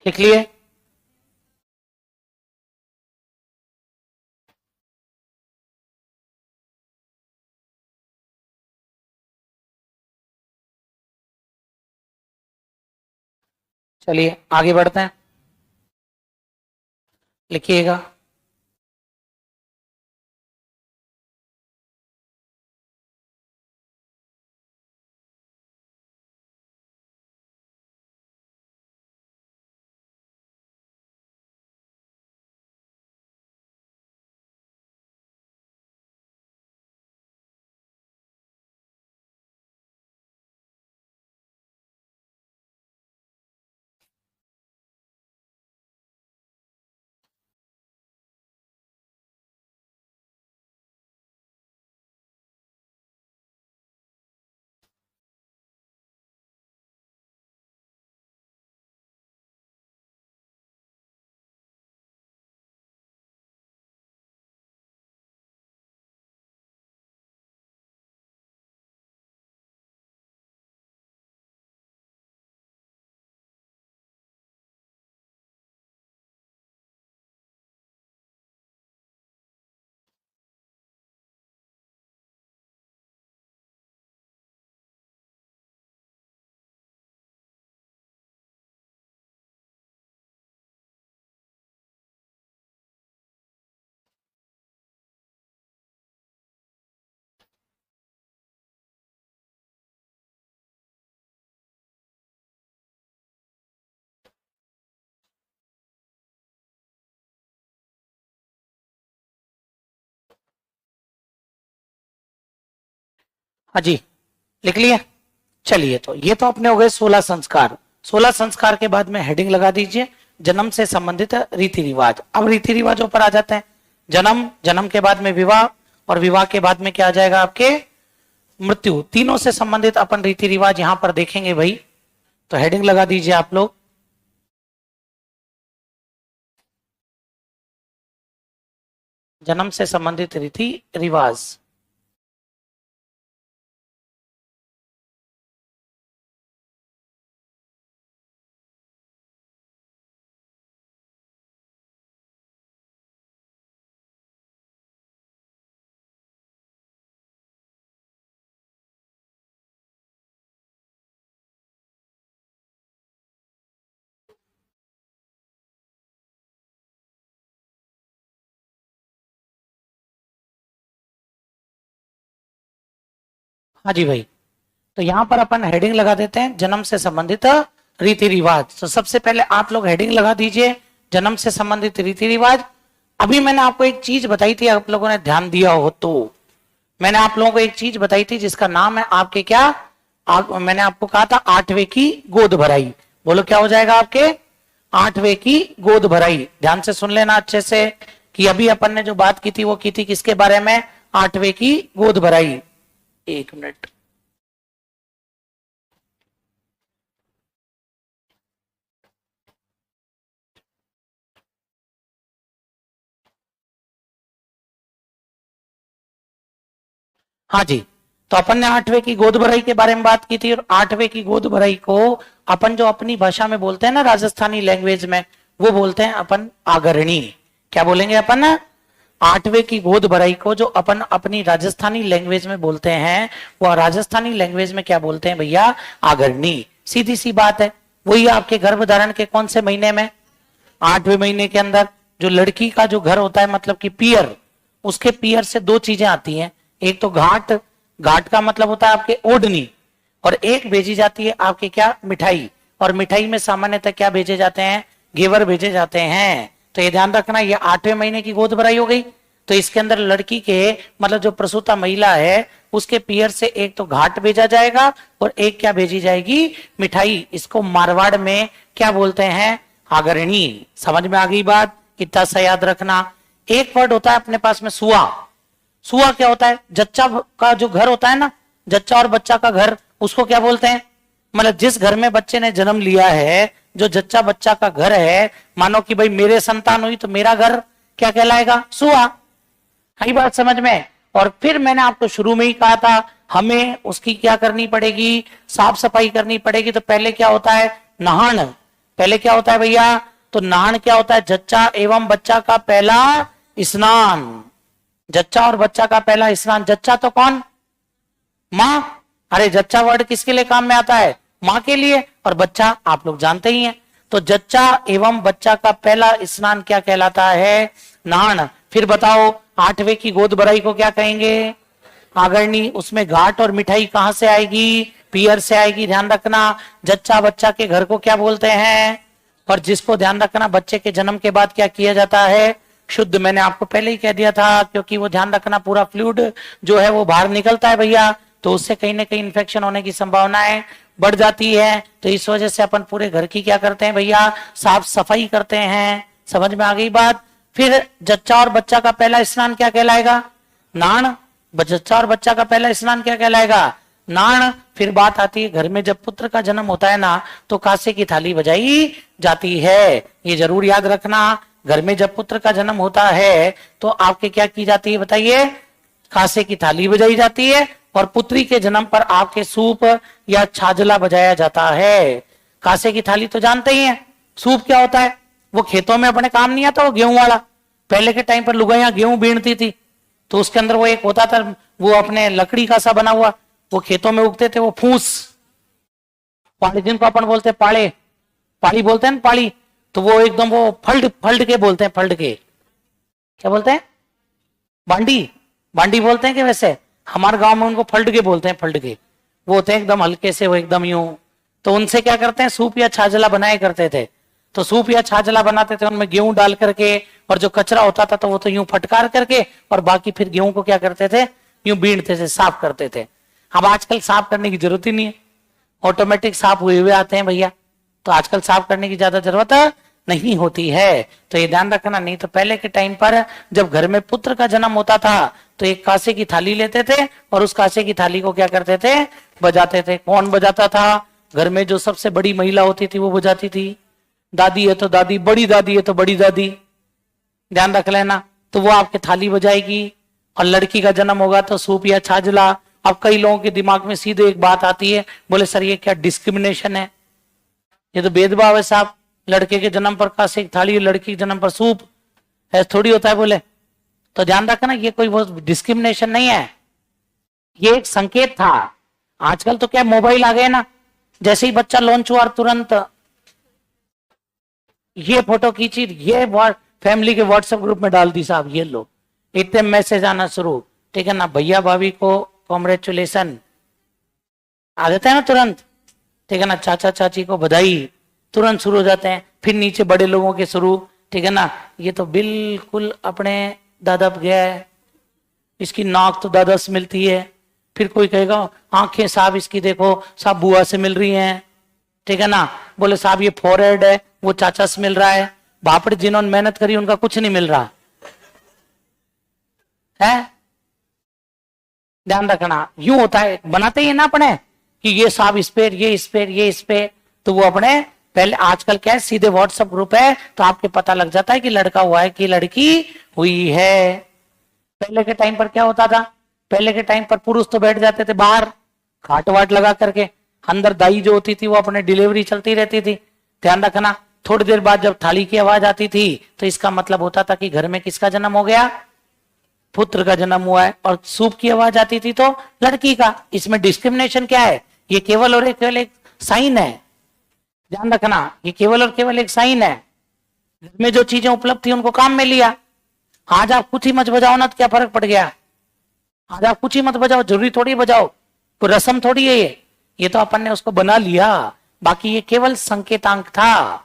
Speaker 1: लिख लिए? चलिए आगे बढ़ते हैं। लिखिएगा। हाँ जी, लिख लिया। चलिए, तो ये तो अपने हो गए 16 संस्कार। 16 संस्कार के बाद में हेडिंग लगा दीजिए जन्म से संबंधित रीति रिवाज। अब रीति रिवाजों पर आ जाते हैं। जन्म, जन्म के बाद में विवाह, और विवाह के बाद में क्या आ जाएगा आपके मृत्यु। तीनों से संबंधित अपन रीति रिवाज यहां पर देखेंगे भाई। तो हेडिंग लगा दीजिए आप लोग, जन्म से संबंधित रीति रिवाज। हाँ जी भाई, तो यहां पर अपन हेडिंग लगा देते हैं जन्म से संबंधित रीति रिवाज। तो सबसे पहले आप लोग हेडिंग लगा दीजिए जन्म से संबंधित रीति रिवाज। अभी मैंने आपको एक चीज बताई थी, आप लोगों ने ध्यान दिया हो तो, मैंने आप लोगों को एक चीज बताई थी जिसका नाम है आपके क्या, मैंने आपको कहा था 8वें की गोद भराई। बोलो क्या हो जाएगा आपके 8वें की गोद भराई। ध्यान से सुन लेना अच्छे से कि अभी अपन ने जो बात की थी वो की थी किसके बारे में, 8वें की गोद भराई। एक मिनट, हाँ जी, तो अपन ने 8वें की गोद भराई के बारे में बात की थी। और 8वें की गोद भराई को अपन जो अपनी भाषा में बोलते हैं ना, राजस्थानी लैंग्वेज में, वो बोलते हैं अपन आगरणी। क्या बोलेंगे अपन, 8वें की गोद भराई को जो अपन अपनी राजस्थानी लैंग्वेज में बोलते हैं, वो राजस्थानी लैंग्वेज में क्या बोलते हैं भैया, आगरणी। सीधी सी बात है। वही आपके गर्भ धारण के कौन से महीने में, 8वें महीने के अंदर जो लड़की का जो घर होता है, मतलब कि पियर, उसके पियर से दो चीजें आती हैं। एक तो घाट, घाट का मतलब होता है आपके ओढ़नी, और एक भेजी जाती है आपके क्या, मिठाई। और मिठाई में सामान्यतः क्या भेजे जाते हैं, घेवर भेजे जाते हैं। तो ये ध्यान रखना, ये 8वें महीने की गोद भराई हो गई। तो इसके अंदर लड़की के मतलब जो प्रसूता महिला है उसके पियर से एक तो घाट भेजा जाएगा और एक क्या भेजी जाएगी, मिठाई। इसको मारवाड़ में क्या बोलते हैं, आगरणी। समझ में आ गई बात, इतना सा याद रखना। एक वर्ड होता है अपने पास में सुआ। सुआ क्या होता है, जच्चा का जो घर होता है ना, जच्चा और बच्चा का घर, उसको क्या बोलते हैं, मतलब जिस घर में बच्चे ने जन्म लिया है, जो जच्चा बच्चा का घर है, मानो कि भाई मेरे संतान हुई तो मेरा घर क्या कहलाएगा, सुआ। आई बात समझ में। और फिर मैंने आपको शुरू में ही कहा था, हमें उसकी क्या करनी पड़ेगी, साफ सफाई करनी पड़ेगी। तो पहले क्या होता है, नहान। पहले क्या होता है भैया, तो नहान क्या होता है, जच्चा एवं बच्चा का पहला स्नान। जच्चा और बच्चा का पहला स्नान। जच्चा तो कौन, माँ। अरे जच्चा वर्ड किसके लिए काम में आता है, माँ के लिए। और बच्चा आप लोग जानते ही हैं। तो जच्चा एवं बच्चा का पहला स्नान क्या कहलाता है, नहान। फिर बताओ 8वें की गोद भराई को क्या कहेंगे, आगरणी। उसमें घाट और मिठाई कहां से आएगी, पियर से आएगी। ध्यान रखना, जच्चा बच्चा के घर को क्या बोलते हैं। और जिसको ध्यान रखना, बच्चे के जन्म के बाद क्या किया जाता है, शुद्ध। मैंने आपको पहले ही कह दिया था, क्योंकि वो ध्यान रखना पूरा फ्लूइड जो है वो बाहर निकलता है भैया, तो उससे कहीं ना कहीं इन्फेक्शन होने की संभावनाएं बढ़ जाती है। तो इस वजह से अपन पूरे घर की क्या करते हैं भैया, साफ सफाई करते हैं। समझ में आ गई बात। फिर जच्चा और बच्चा का पहला स्नान क्या कहलाएगा, नान। जच्चा और बच्चा का पहला स्नान क्या कहलाएगा, नान। फिर बात आती है, घर में जब पुत्र का जन्म होता है ना, तो कांसे की थाली बजाई जाती है। ये जरूर याद रखना, घर में जब पुत्र का जन्म होता है तो आपके क्या की जाती है बताइए, कांसे की थाली बजाई जाती है। और पुत्री के जन्म पर आपके सूप या छाजला बजाया जाता है। कांसे की थाली तो जानते ही हैं। सूप क्या होता है, वो खेतों में अपने काम नहीं आता, वो गेहूं वाला। पहले के टाइम पर लुगाइयां गेहूं बीनती थी, तो उसके अंदर वो एक होता था, वो अपने लकड़ी का सा बना हुआ, वो खेतों में उगते थे, वो फूस। पाड़ी, जिनको अपन बोलते पाड़े, पाड़ी बोलते हैं ना, पाड़ी। तो वो एकदम वो फल्ड फल्ड के बोलते हैं, फल्ड के क्या बोलते हैं, बांडी, बांडी बोलते हैं कि वैसे हमारे गांव में उनको फल्ड के बोलते हैं, फल्ड के। वो होते हैं एकदम हल्के से, वो एकदम यूं। तो उनसे क्या करते हैं, सूप या छाजला बनाए करते थे। तो सूप या छाजला बनाते थे, उनमें गेहूं डाल करके, और जो कचरा होता था तो वो तो यूं फटकार करके, और बाकी फिर गेहूं को क्या करते थे, यूं बीनते थे, साफ करते थे। अब आजकल साफ करने की जरूरत ही नहीं है, ऑटोमेटिक साफ हुए हुए आते हैं भैया, तो आजकल साफ करने की ज्यादा जरूरत नहीं होती है। तो ये ध्यान रखना। नहीं तो पहले के टाइम पर जब घर में पुत्र का जन्म होता था तो एक कांसे की थाली लेते थे और उस कांसे की थाली को क्या करते थे, बजाते थे। कौन बजाता था? घर में जो सबसे बड़ी महिला होती थी वो बजाती थी। दादी है तो दादी, बड़ी दादी है तो बड़ी दादी, ध्यान रख लेना। तो वो आपके थाली बजाएगी। और लड़की का जन्म होगा तो सूप या छाजला। अब कई लोगों के दिमाग में सीधे एक बात आती है, बोले सर ये क्या डिस्क्रिमिनेशन है, ये तो भेदभाव है साहब, लड़के के जन्म पर कांसे की थाली, लड़की के जन्म पर सूप, ऐसा थोड़ी होता है बोले। तो ध्यान रखना, ये कोई वो डिस्क्रिमिनेशन नहीं है, ये एक संकेत था। आजकल तो क्या मोबाइल आ गए ना, जैसे ही बच्चा लॉन्च हुआ तुरंत ये फोटो खींची, ये फैमिली के व्हाट्सएप ग्रुप में डाल दी साहब, ये लो, इतने मैसेज आना शुरू। ठीक है ना, भैया भाभी को कॉन्ग्रेचुलेशन आ जाता है ना तुरंत। ठीक है ना, चाचा चाची को बधाई तुरंत शुरू हो जाते हैं। फिर नीचे बड़े लोगों के शुरू। ठीक है ना, ये तो बिल्कुल अपने दादा पे गया है, इसकी नाक तो दादा से मिलती है। फिर कोई कहेगा आंखें साहब इसकी देखो साहब बुआ से मिल रही हैं। ठीक है ना, बोले साहब ये फोरहेड है वो चाचा से मिल रहा है। बापड़े जिन्होंने मेहनत करी उनका कुछ नहीं मिल रहा है। ध्यान रखना, यूं होता है, बनाते ही ना अपने कि ये साहब इस पे, ये इस पे, ये इस पे, तो वो अपने पहले। आजकल क्या है, सीधे व्हाट्सएप ग्रुप है तो आपके पता लग जाता है कि लड़का हुआ है कि लड़की हुई है। पहले के टाइम पर क्या होता था, पहले के टाइम पर पुरुष तो बैठ जाते थे बाहर खाट वाट लगा करके, अंदर दाई जो होती थी वो अपने डिलीवरी चलती रहती थी। ध्यान रखना, थोड़ी देर बाद जब थाली की आवाज आती थी तो इसका मतलब होता था कि घर में किसका जन्म हो गया, पुत्र का जन्म हुआ है। और सूप की आवाज आती थी तो लड़की का। इसमें डिस्क्रिमिनेशन क्या है, ये केवल और केवल एक साइन है। ध्यान रखना, ये केवल और केवल एक साइन है। घर में जो चीजें उपलब्ध थी उनको काम में लिया। आज आप कुछ ही मत बजाओ ना तो क्या फर्क पड़ गया, आज आप कुछ ही मत बजाओ, जरूरी थोड़ी बजाओ, कोई रस्म थोड़ी है ये तो अपन ने उसको बना लिया। बाकी ये केवल संकेतांक था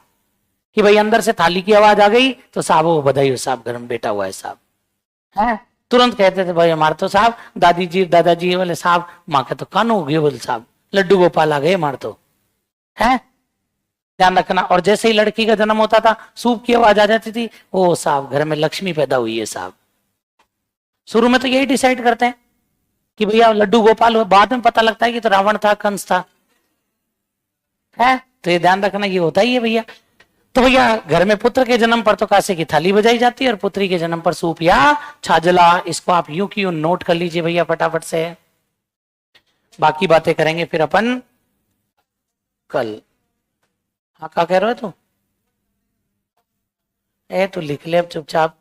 Speaker 1: कि भाई अंदर से थाली की आवाज आ गई तो साहब वो बधाई हो साहब, घर में बेटा हुआ है साहब, है। तुरंत कहते थे भाई हमारे तो साहब दादी जी दादाजी बोले साहब माँ के तो कान हो गए, बोले साहब लड्डू गोपाल आ गए हमारे तो, है। ध्यान रखना। और जैसे ही लड़की का जन्म होता था सूप की आवाज आ जाती थी, ओ साहब घर में लक्ष्मी पैदा हुई है साहब। शुरू में तो यही डिसाइड करते हैं कि भैया लड्डू गोपाल हुआ, बाद में पता लगता है कि तो रावण था, कंस था, है। तो ये ध्यान रखना, ये होता ही है भैया। तो भैया घर में पुत्र के जन्म पर तो कांसे की थाली बजाई जाती है और पुत्री के जन्म पर सूप या छाजला। इसको आप यूं की यूं नोट कर लीजिए भैया फटाफट से। बाकी बातें करेंगे फिर अपन कल। हाँ क्या कह रहे हो तू, ए तू लिख ले अब चुपचाप।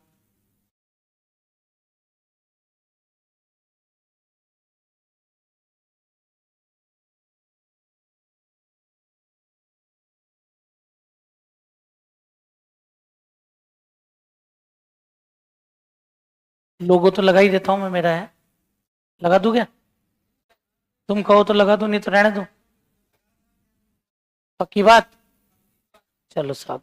Speaker 1: लोगो तो लगा ही देता हूं मैं, मेरा है, लगा दूं क्या? तुम कहो तो लगा दूं, नहीं तो रहने दो, पक्की बात। चलो साहब।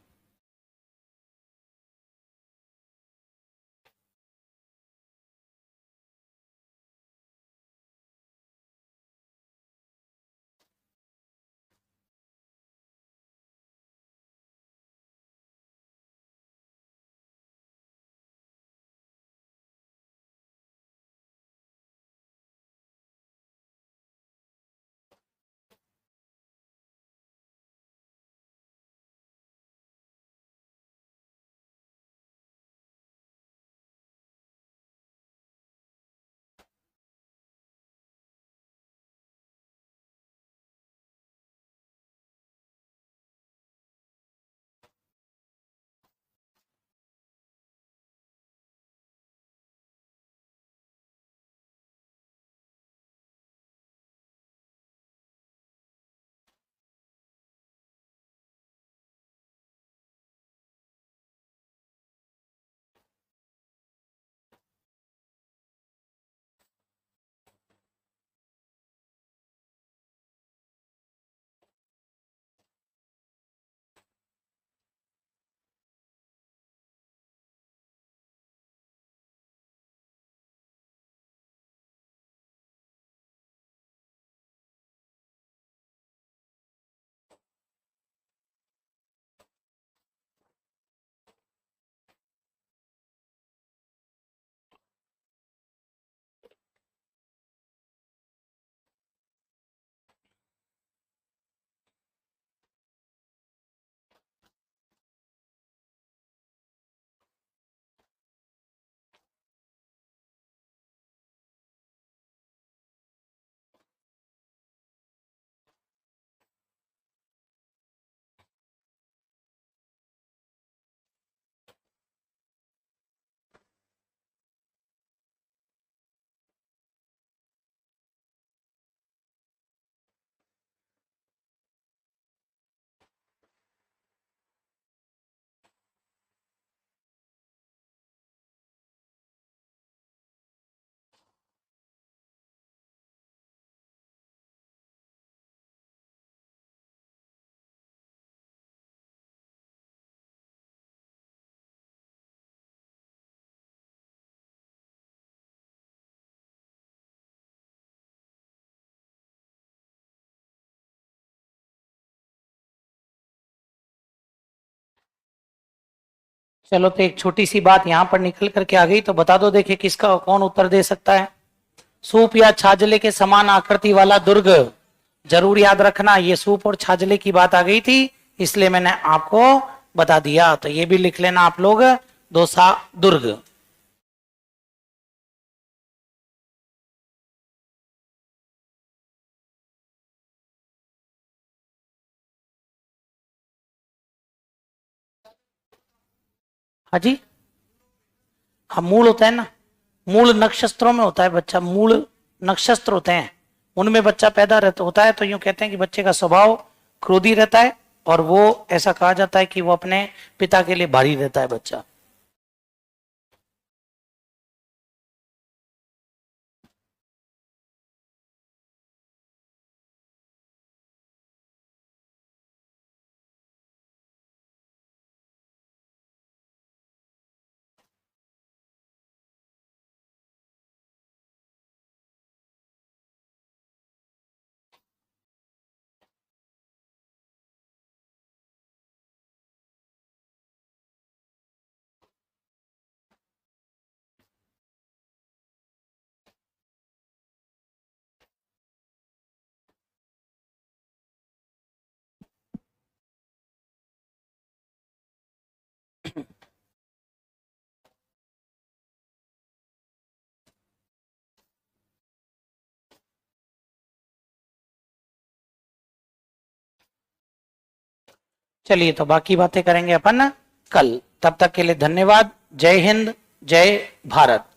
Speaker 1: चलो तो एक छोटी सी बात यहां पर निकल करके आ गई, तो बता दो, देखिए किसका कौन उत्तर दे सकता है। सूप या छाजले के समान आकृति वाला दुर्ग, जरूर याद रखना, ये सूप और छाजले की बात आ गई थी, इसलिए मैंने आपको बता दिया। तो ये भी लिख लेना आप लोग, दोसा दुर्ग। हाँ जी, हाँ मूल होता है ना, मूल नक्षत्रों में होता है बच्चा, मूल नक्षत्र होते हैं, उनमें बच्चा पैदा रहता होता है। तो यूं कहते हैं कि बच्चे का स्वभाव क्रोधी रहता है, और वो ऐसा कहा जाता है कि वो अपने पिता के लिए भारी रहता है बच्चा। चलिए, तो बाकी बातें करेंगे अपन कल। तब तक के लिए धन्यवाद। जय हिंद, जय भारत।